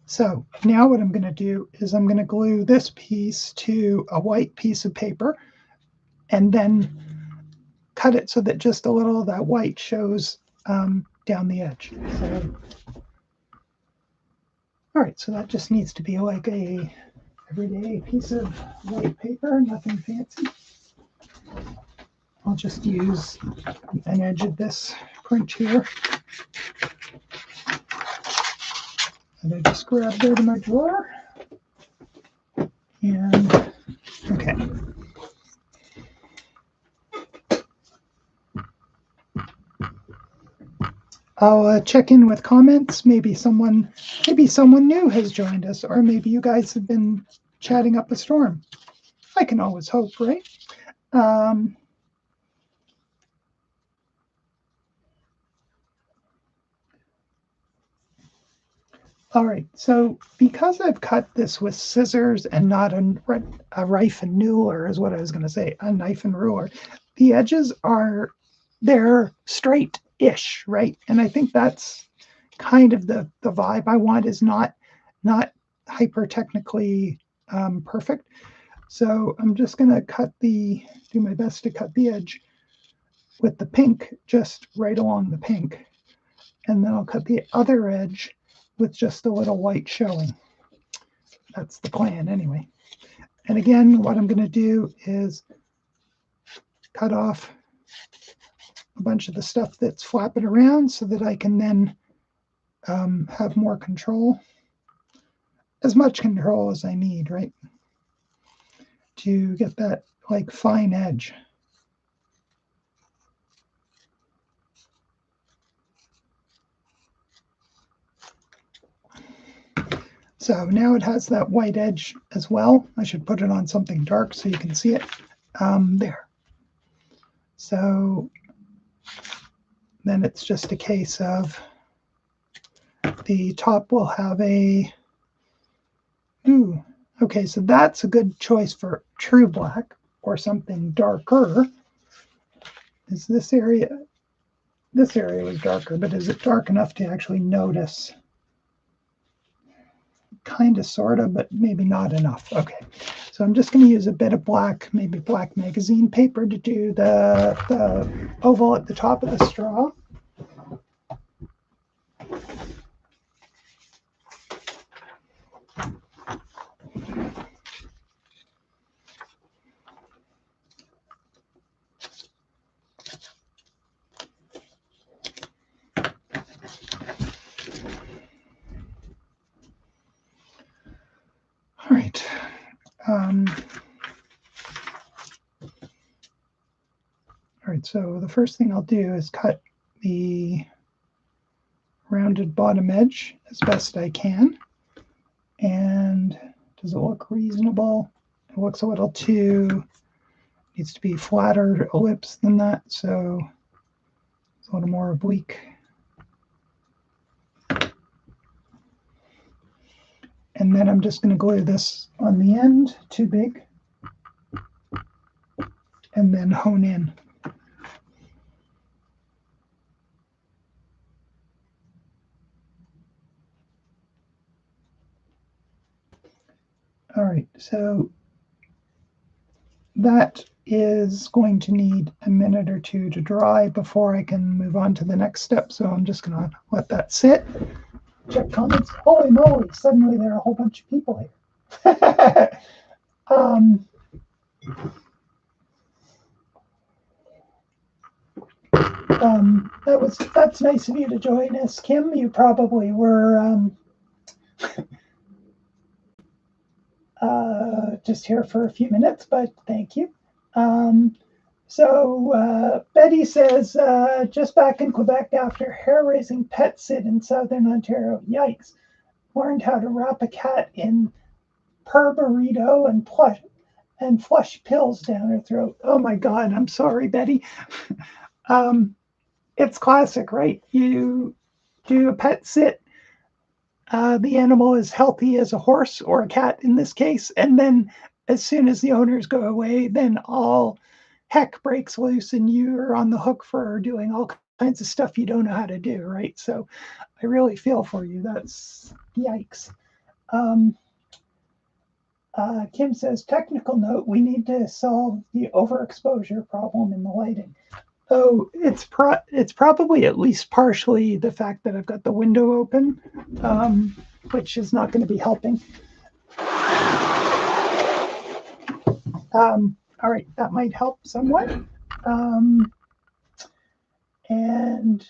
so now what I'm going to do is I'm going to glue this piece to a white piece of paper and then cut it so that just a little of that white shows down the edge. So, all right, so that just needs to be like a everyday piece of white paper, nothing fancy. I'll just use an edge of this print here. And I just grabbed out of my drawer. And okay. I'll check in with comments. Maybe someone new has joined us, or maybe you guys have been chatting up a storm. I can always hope, right? All right, so because I've cut this with scissors and not a knife and ruler, is what I was going to say, a knife and ruler, the edges they're straight-ish, right? And I think that's kind of the vibe I want, is not hyper technically perfect. So I'm just going to do my best to cut the edge with the pink just right along the pink, and then I'll cut the other edge with just a little white showing. That's the plan anyway. And again, what I'm going to do is cut off a bunch of the stuff that's flapping around so that I can then have more control, as much control as I need, right, to get that like fine edge. So now it has that white edge as well. I should put it on something dark so you can see it. There. So then it's just a case of the top will have a, okay, so that's a good choice for true black or something darker. Is this area was darker, but is it dark enough to actually notice? Kind of, sort of, but maybe not enough. Okay, so I'm just going to use a bit of black, maybe black magazine paper, to do the oval at the top of the straw. All right. All right, so the first thing I'll do is cut the rounded bottom edge as best I can. And does it look reasonable? It looks a little too, needs to be flatter ellipse than that, so it's a little more oblique. And then I'm just going to glue this on the end, too big, and then hone in. All right, so that is going to need a minute or two to dry before I can move on to the next step. So I'm just going to let that sit. Check comments. Holy moly, suddenly there are a whole bunch of people here. That's nice of you to join us, Kim. You probably were just here for a few minutes, but thank you. So Betty says, just back in Quebec after hair-raising pet sit in southern Ontario. Yikes. Learned how to wrap a cat in per burrito and flush pills down her throat. Oh my God, I'm sorry, Betty. It's classic, right? You do a pet sit. The animal is healthy as a horse or a cat in this case. And then as soon as the owners go away, then all heck breaks loose and you're on the hook for doing all kinds of stuff you don't know how to do, right? So I really feel for you. That's yikes. Kim says, technical note, we need to solve the overexposure problem in the lighting. Oh, it's probably at least partially the fact that I've got the window open, which is not going to be helping. All right, that might help somewhat. And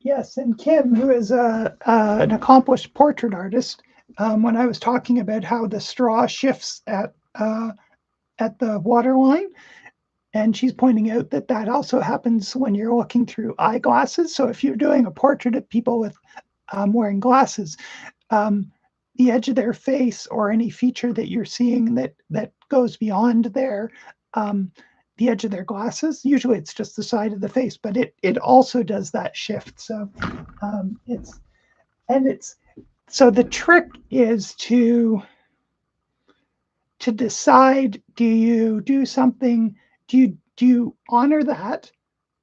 yes, and Kim, who is an accomplished portrait artist, when I was talking about how the straw shifts at the water line. And she's pointing out that that also happens when you're looking through eyeglasses. So if you're doing a portrait of people with wearing glasses, um, the edge of their face or any feature that you're seeing that goes beyond their the edge of their glasses. Usually, it's just the side of the face, but it also does that shift. So it's so the trick is to decide: do you do something? Do you honor that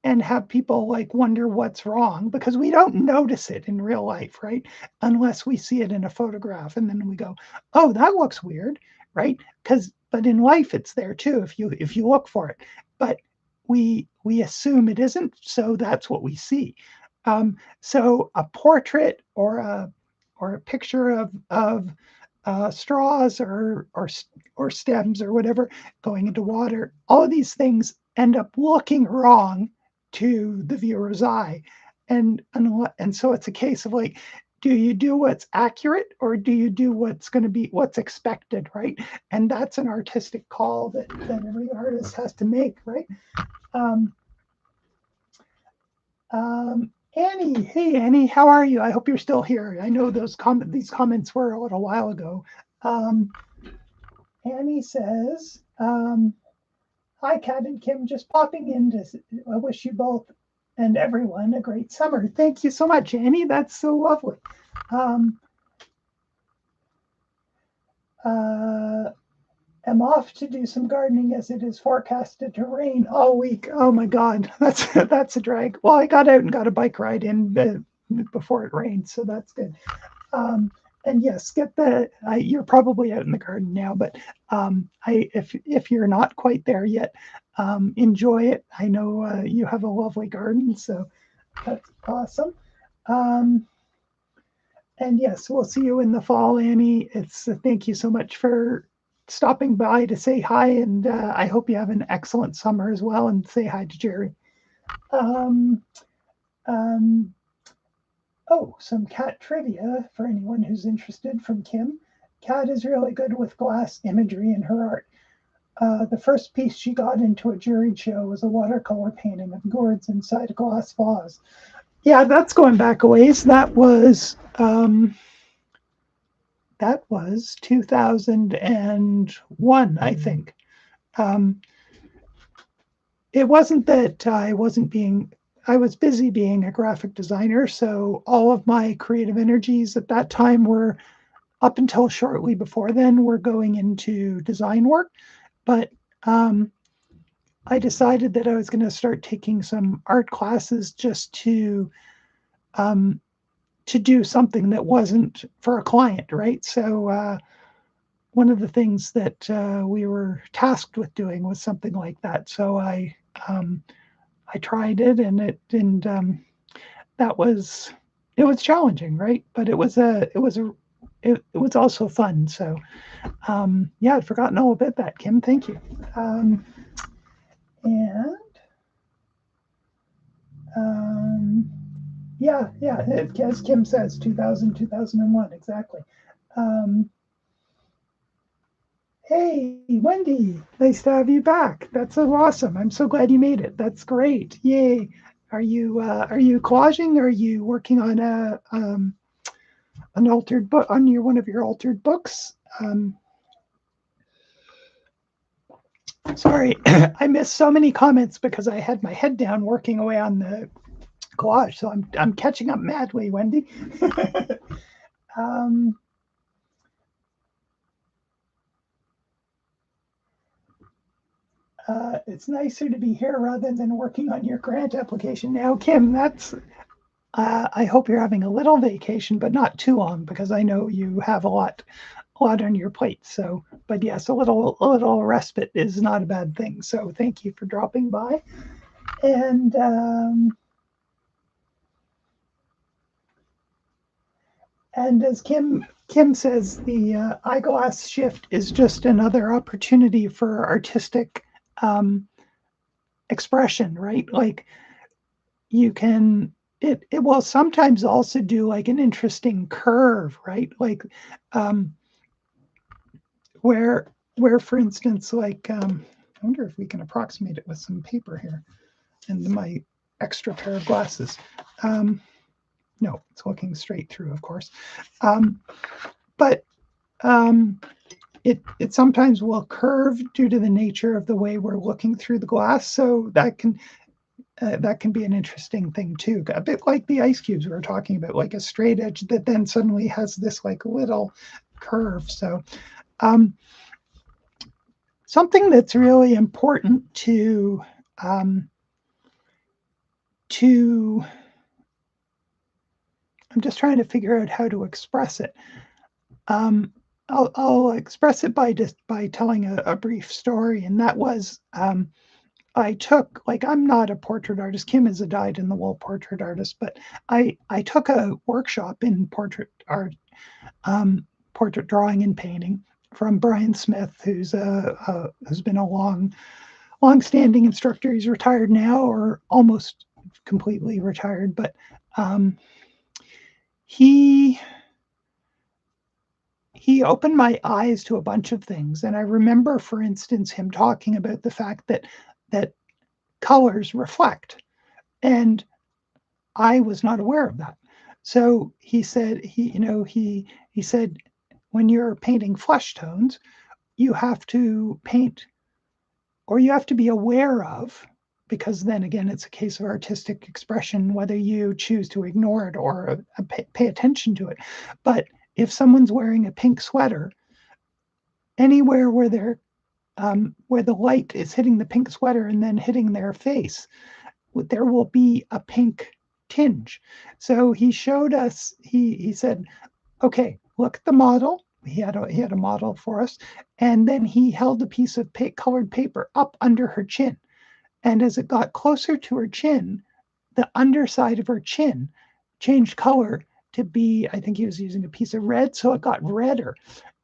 and have people like wonder what's wrong, because we don't notice it in real life, right? Unless we see it in a photograph and then we go, oh, that looks weird, right? Because but in life it's there too if you look for it, but we assume it isn't, so that's what we see. So a portrait or a picture of straws or stems or whatever going into water, all of these things end up looking wrong to the viewer's eye. And so it's a case of like, do you do what's accurate or do you do what's going to be what's expected, right? And that's an artistic call that every artist has to make, right? Um, Annie, hey Annie, how are you? I hope you're still here. I know these comments were a little while ago. Um, Annie says, hi, Kat and Kim, just popping in to wish you both and everyone a great summer. Thank you so much, Annie. That's so lovely. Um, I'm off to do some gardening as it is forecasted to rain all week. Oh my God, that's a drag. Well, I got out and got a bike ride in before it rained, so that's good. Um, and yes, you're probably out in the garden now, but if you're not quite there yet, enjoy it. I know you have a lovely garden, so that's awesome. Um, and yes, we'll see you in the fall, Annie. It's thank you so much for stopping by to say hi, and I hope you have an excellent summer as well. And say hi to Jerry. Um, um, Oh, some cat trivia for anyone who's interested from Kim. Kat is really good with glass imagery in her art. The first piece she got into a juried show was a watercolor painting of gourds inside a glass vase. Yeah, that's going back a ways. That was 2001, I think. Um, it wasn't that I was busy being a graphic designer, so all of my creative energies at that time were up until shortly before then were going into design work. But I decided that I was going to start taking some art classes just to do something that wasn't for a client, right? So one of the things that we were tasked with doing was something like that. So I tried it, and that was it was challenging, right? But it was also fun. So yeah, I'd forgotten all about that, Kim. Thank you. And um, yeah, as Kim says, 2000, 2001, exactly. Um, hey, Wendy, nice to have you back. That's so awesome. I'm so glad you made it. That's great. Yay. Are you collaging? Are you working on an altered book on one of your altered books? Sorry, I missed so many comments because I had my head down working away on the collage. So I'm catching up madly, Wendy. um, it's nicer to be here rather than working on your grant application now, Kim. That's. I hope you're having a little vacation, but not too long, because I know you have a lot on your plate. So, but yes, a little respite is not a bad thing. So, thank you for dropping by. And as Kim says, the eyeglass shift is just another opportunity for artistic um, expression, right? Like you can it will sometimes also do like an interesting curve, right? Like um, where for instance, like I wonder if we can approximate it with some paper here and my extra pair of glasses. No, it's looking straight through, of course. But it sometimes will curve due to the nature of the way we're looking through the glass. So that can be an interesting thing too. A bit like the ice cubes we were talking about, like a straight edge that then suddenly has this like little curve. So something that's really important um, to I'm just trying to figure out how to express it. I'll express it by telling a brief story, and that was I took, like, I'm not a portrait artist. Kim is a dyed-in-the-wool portrait artist, but I took a workshop in portrait drawing and painting from Brian Smith, who's been a long-standing instructor. He's retired now, or almost completely retired, but um, he he opened my eyes to a bunch of things. And I remember, for instance, him talking about the fact that colors reflect. And I was not aware of that. So he said he said when you're painting flesh tones, you have to paint, or you have to be aware of, because then again it's a case of artistic expression whether you choose to ignore it or pay attention to it. But if someone's wearing a pink sweater, anywhere where the light is hitting the pink sweater and then hitting their face, there will be a pink tinge. So he showed us. He said, "Okay, look at the model." He had a model for us, and then he held a piece of colored paper up under her chin, and as it got closer to her chin, the underside of her chin changed color to be, I think he was using a piece of red, so it got redder.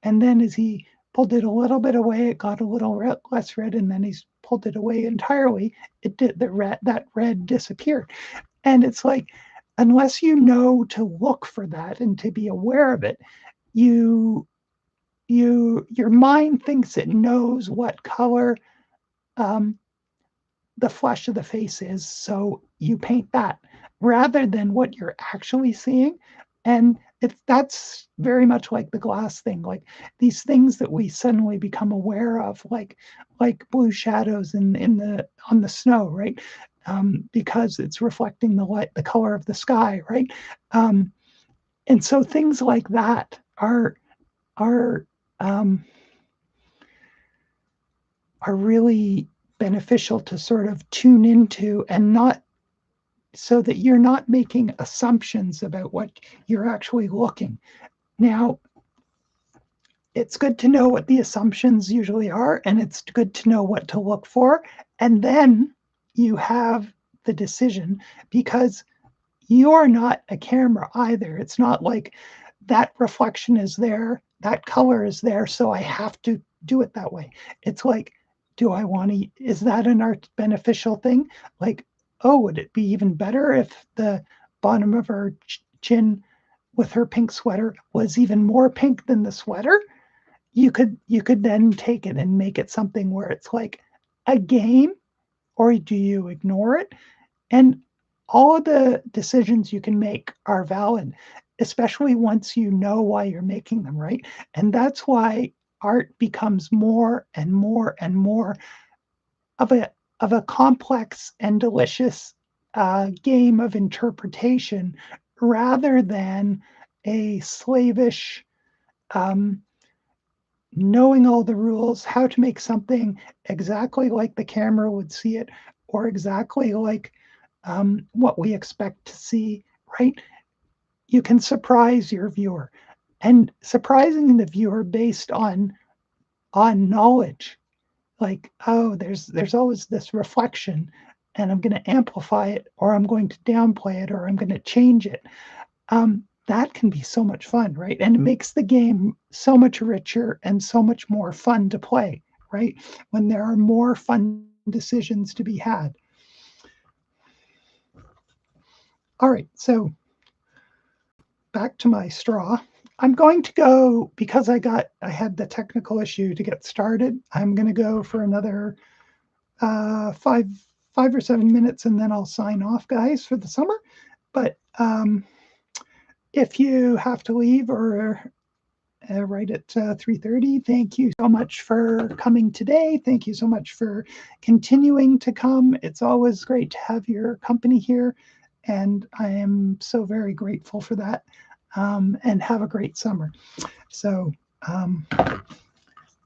And then as he pulled it a little bit away, it got a little less red, and then he's pulled it away entirely. It did that red disappeared. And it's like, unless you know to look for that and to be aware of it, you your mind thinks it knows what color um, the flesh of the face is, so you paint that rather than what you're actually seeing. And that's very much like the glass thing, like these things that we suddenly become aware of, like blue shadows in the on the snow, right? Because it's reflecting the light, the color of the sky, right? Um, and so things like that are um, are really beneficial to sort of tune into, and not so that you're not making assumptions about what you're actually looking. Now, it's good to know what the assumptions usually are, and it's good to know what to look for. And then you have the decision, because you're not a camera either. It's not like that reflection is there, that color is there, so I have to do it that way. It's like, do I want to, is that an art beneficial thing? Like, oh, would it be even better if the bottom of her chin with her pink sweater was even more pink than the sweater? You could then take it and make it something where it's like a game, or do you ignore it? And all of the decisions you can make are valid, especially once you know why you're making them, right? And that's why art becomes more and more and more of a complex and delicious game of interpretation, rather than a slavish um, knowing all the rules, how to make something exactly like the camera would see it, or exactly like what we expect to see, right? You can surprise your viewer, and surprising the viewer based on knowledge. Like, oh, there's always this reflection, and I'm going to amplify it, or I'm going to downplay it, or I'm going to change it. That can be so much fun, right? And it makes the game so much richer and so much more fun to play, right? When there are more fun decisions to be had. All right, so back to my straw. I'm going to go, because I had the technical issue to get started. I'm going to go for another five or 7 minutes, and then I'll sign off, guys, for the summer. But if you have to leave or right at 3:30, thank you so much for coming today. Thank you so much for continuing to come. It's always great to have your company here, and I am so very grateful for that. And have a great summer. So, and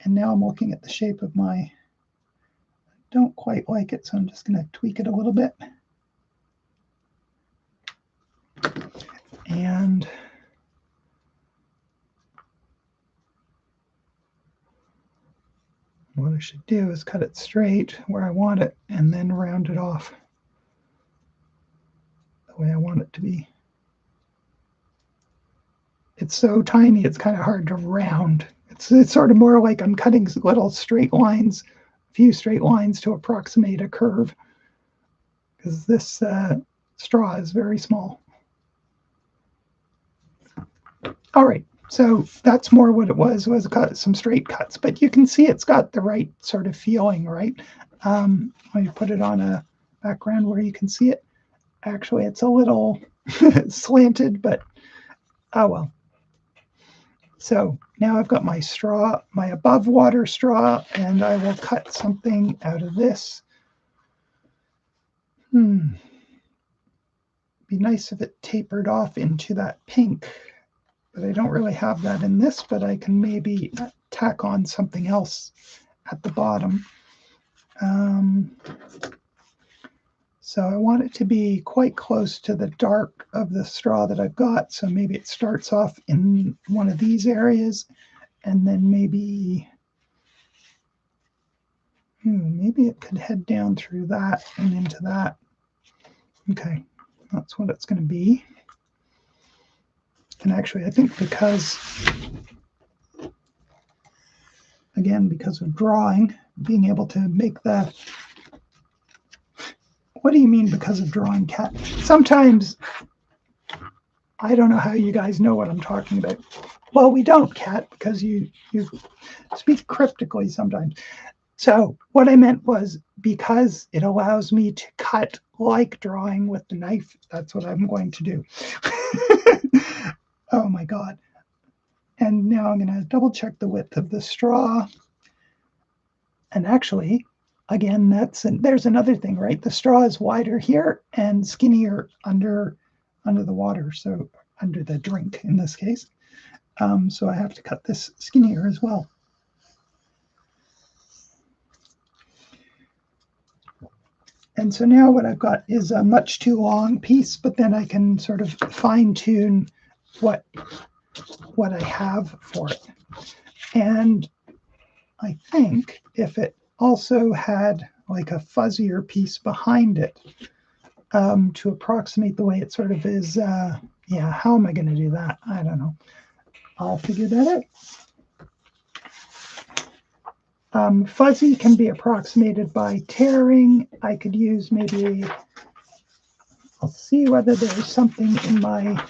now I'm looking at the shape of my, don't quite like it, so I'm just going to tweak it a little bit. And what I should do is cut it straight where I want it and then round it off the way I want it to be. It's so tiny, it's kind of hard to round. It's sort of more like I'm cutting little straight lines, a few straight lines to approximate a curve, because this straw is very small. All right, so that's more what it was some straight cuts, but you can see it's got the right sort of feeling, right? When you put it on a background where you can see it, actually it's a little slanted, but oh well. So now I've got my straw, my above water straw, and I will cut something out of this. Be nice if it tapered off into that pink, but I don't really have that in this, but I can maybe tack on something else at the bottom. So I want it to be quite close to the dark of the straw that I've got. So maybe it starts off in one of these areas, and then maybe it could head down through that and into that. Okay, that's what it's going to be. And actually, I think because of drawing, being able to make the... What do you mean because of drawing, Cat? Sometimes, I don't know how you guys know what I'm talking about. Well, we don't, Cat, because you speak cryptically sometimes. So what I meant was because it allows me to cut like drawing with the knife. That's what I'm going to do. Oh my God. And now I'm going to double check the width of the straw. And actually, again, there's another thing, right? The straw is wider here and skinnier under the water, so under the drink in this case. So I have to cut this skinnier as well. And so now what I've got is a much too long piece, but then I can sort of fine tune what I have for it. And I think if it also had like a fuzzier piece behind it to approximate the way it sort of is, yeah, how am I going to do that? I don't know. I'll figure that out. Fuzzy can be approximated by tearing. I could use maybe, I'll see whether there's something in my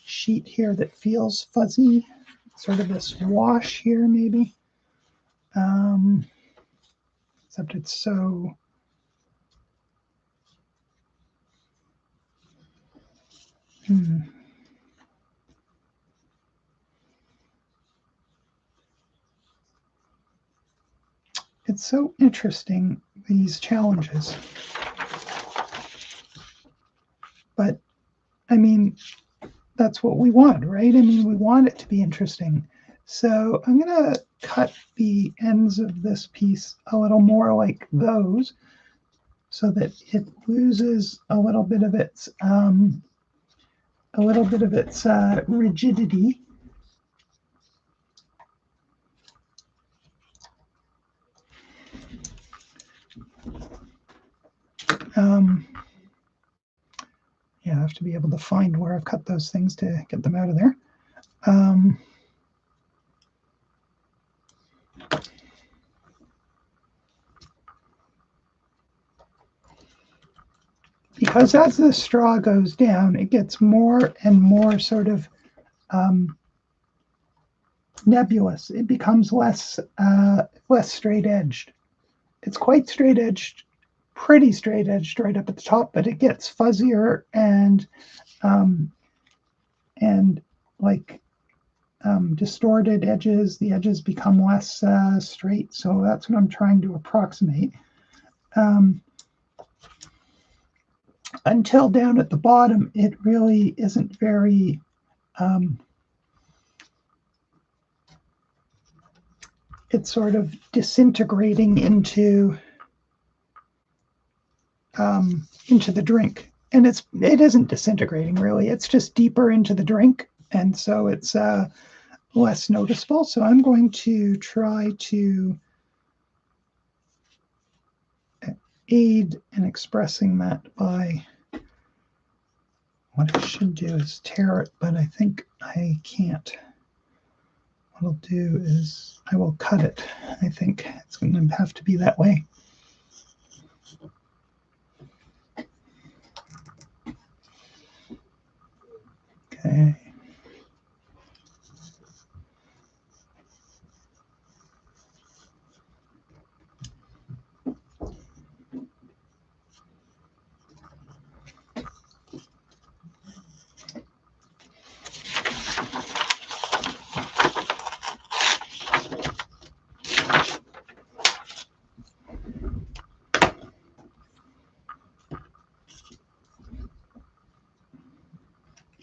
sheet here that feels fuzzy, sort of this wash here maybe. Except it's so... It's so interesting, these challenges. But, I mean, that's what we want, right? I mean, we want it to be interesting. So I'm going to cut the ends of this piece a little more like those so that it loses a little bit of its rigidity. Yeah, I have to be able to find where I've cut those things to get them out of there. because as the straw goes down, it gets more and more sort of nebulous. It becomes less straight edged. It's quite straight edged, pretty straight edged right up at the top, but it gets fuzzier and like distorted edges. The edges become less straight. So that's what I'm trying to approximate. Until down at the bottom, it really isn't very it's sort of disintegrating into the drink, and it isn't disintegrating really. It's just deeper into the drink, and so it's less noticeable. So I'm going to try to aid in expressing that by what I should do is tear it, but I think I can't. What I'll do is I will cut it. I think it's going to have to be that way. Okay.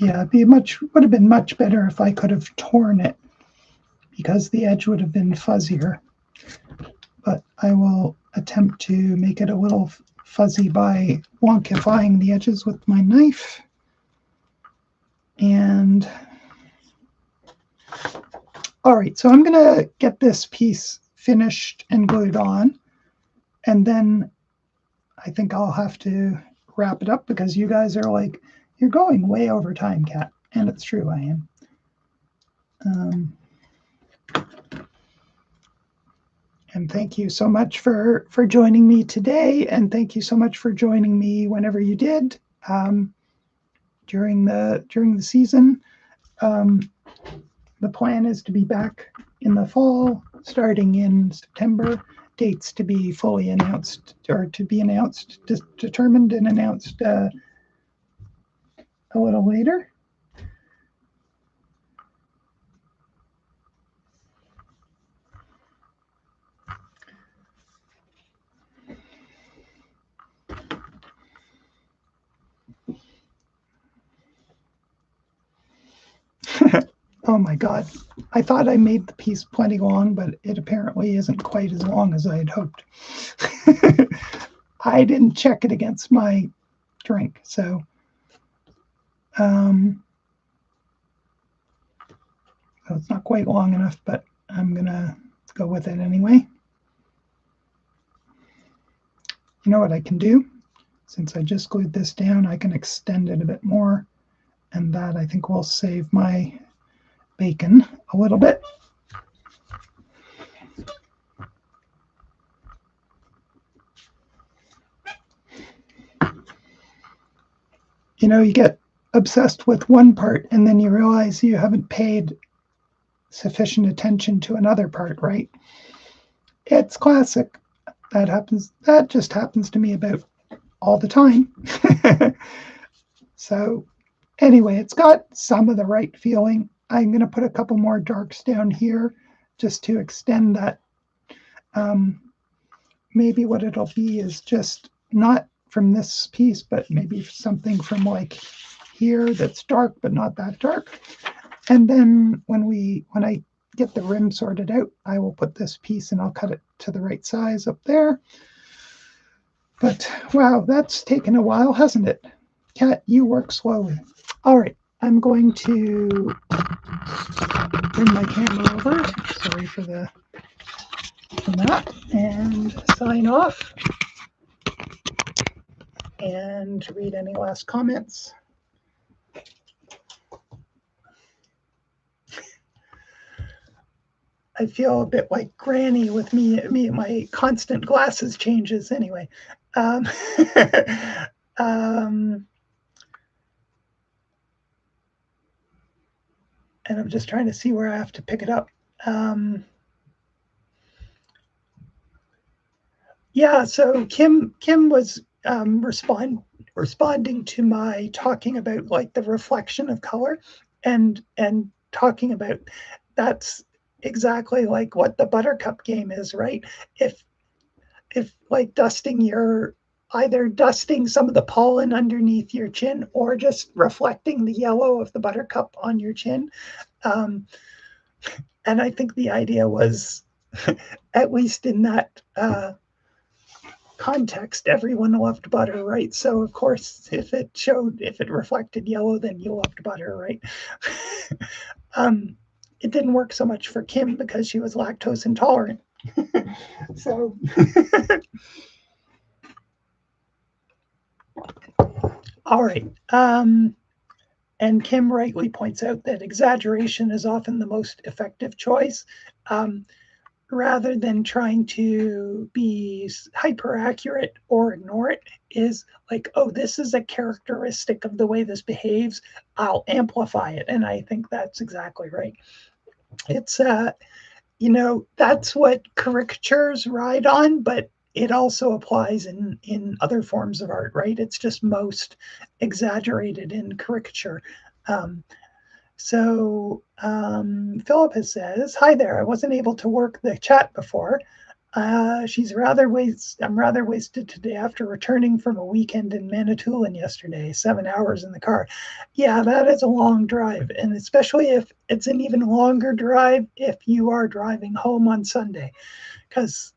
Yeah, would have been much better if I could have torn it, because the edge would have been fuzzier. But I will attempt to make it a little fuzzy by wonkifying the edges with my knife. And all right, so I'm gonna get this piece finished and glued on, and then I think I'll have to wrap it up because you guys are like, you're going way over time, Kat. And it's true, I am. And thank you so much for joining me today. And thank you so much for joining me whenever you did during the season. The plan is to be back in the fall, starting in September. Dates to be fully announced, or to be announced, determined and announced a little later. Oh my God. I thought I made the piece plenty long, but it apparently isn't quite as long as I had hoped. I didn't check it against my drink, so it's not quite long enough, but I'm gonna go with it anyway. You know what I can do? Since I just glued this down, I can extend it a bit more, and that I think will save my bacon a little bit. You know, you get obsessed with one part and then you realize you haven't paid sufficient attention to another part, right? It's classic. That happens. That just happens to me about all the time. So anyway, it's got some of the right feeling. I'm going to put a couple more darks down here just to extend that. Maybe what it'll be is just not from this piece, but maybe something from like here that's dark, but not that dark. And then when I get the rim sorted out, I will put this piece and I'll cut it to the right size up there. But wow, that's taken a while, hasn't it? Kat, you work slowly. All right, I'm going to bring my camera over. Sorry for that, and sign off. And read any last comments. I feel a bit like Granny with me my constant glasses changes anyway. And I'm just trying to see where I have to pick it up. Yeah, so Kim was responding to my talking about like the reflection of color, and talking about that's exactly like what the buttercup game is, right? If like either dusting some of the pollen underneath your chin or just reflecting the yellow of the buttercup on your chin. And I think the idea was, at least in that context, everyone loved butter, right? So of course, if it reflected yellow, then you loved butter, right? It didn't work so much for Kim because she was lactose intolerant. So all right. And Kim rightly points out that exaggeration is often the most effective choice. Rather than trying to be hyper accurate or ignore it, is like, oh, this is a characteristic of the way this behaves, I'll amplify it. And I think that's exactly right. It's that's what caricatures ride on, but it also applies in other forms of art, right? It's just most exaggerated in caricature. Philippa says, "Hi there. I wasn't able to work the chat before. I'm rather wasted today after returning from a weekend in Manitoulin yesterday. 7 hours in the car. Yeah, that is a long drive, and especially if it's an even longer drive if you are driving home on Sunday, because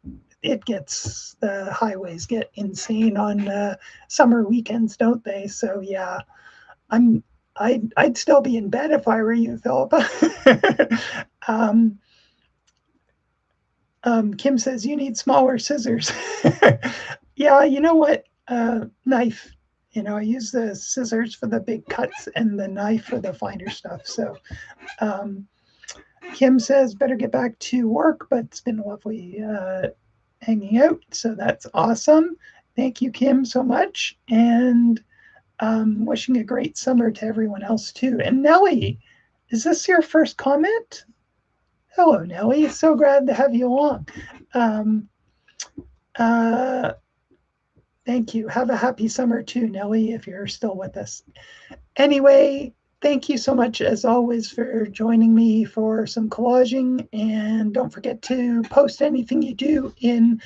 the highways get insane on summer weekends, don't they? So yeah, I'd still be in bed if I were you, Philippa." Kim says, "You need smaller scissors." Yeah, you know what? Knife. I use the scissors for the big cuts and the knife for the finer stuff. So Kim says, "Better get back to work, but it's been lovely hanging out." So that's awesome. Thank you, Kim, so much. And wishing a great summer to everyone else too. And Nellie, is this your first comment? Hello, Nellie. So glad to have you along. Thank you. Have a happy summer too, Nellie, if you're still with us. Anyway, thank you so much, as always, for joining me for some collaging. And don't forget to post anything you do in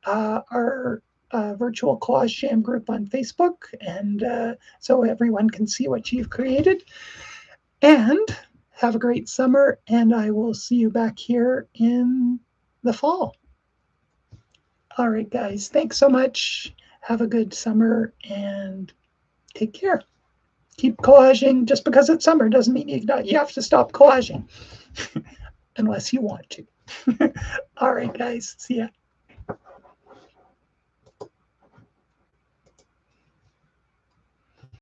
our Virtual Collage Jam group on Facebook, and so everyone can see what you've created. And have a great summer, and I will see you back here in the fall. All right, guys, thanks so much. Have a good summer and take care. Keep collaging. Just because it's summer doesn't mean you have to stop collaging unless you want to. All right, guys, see ya.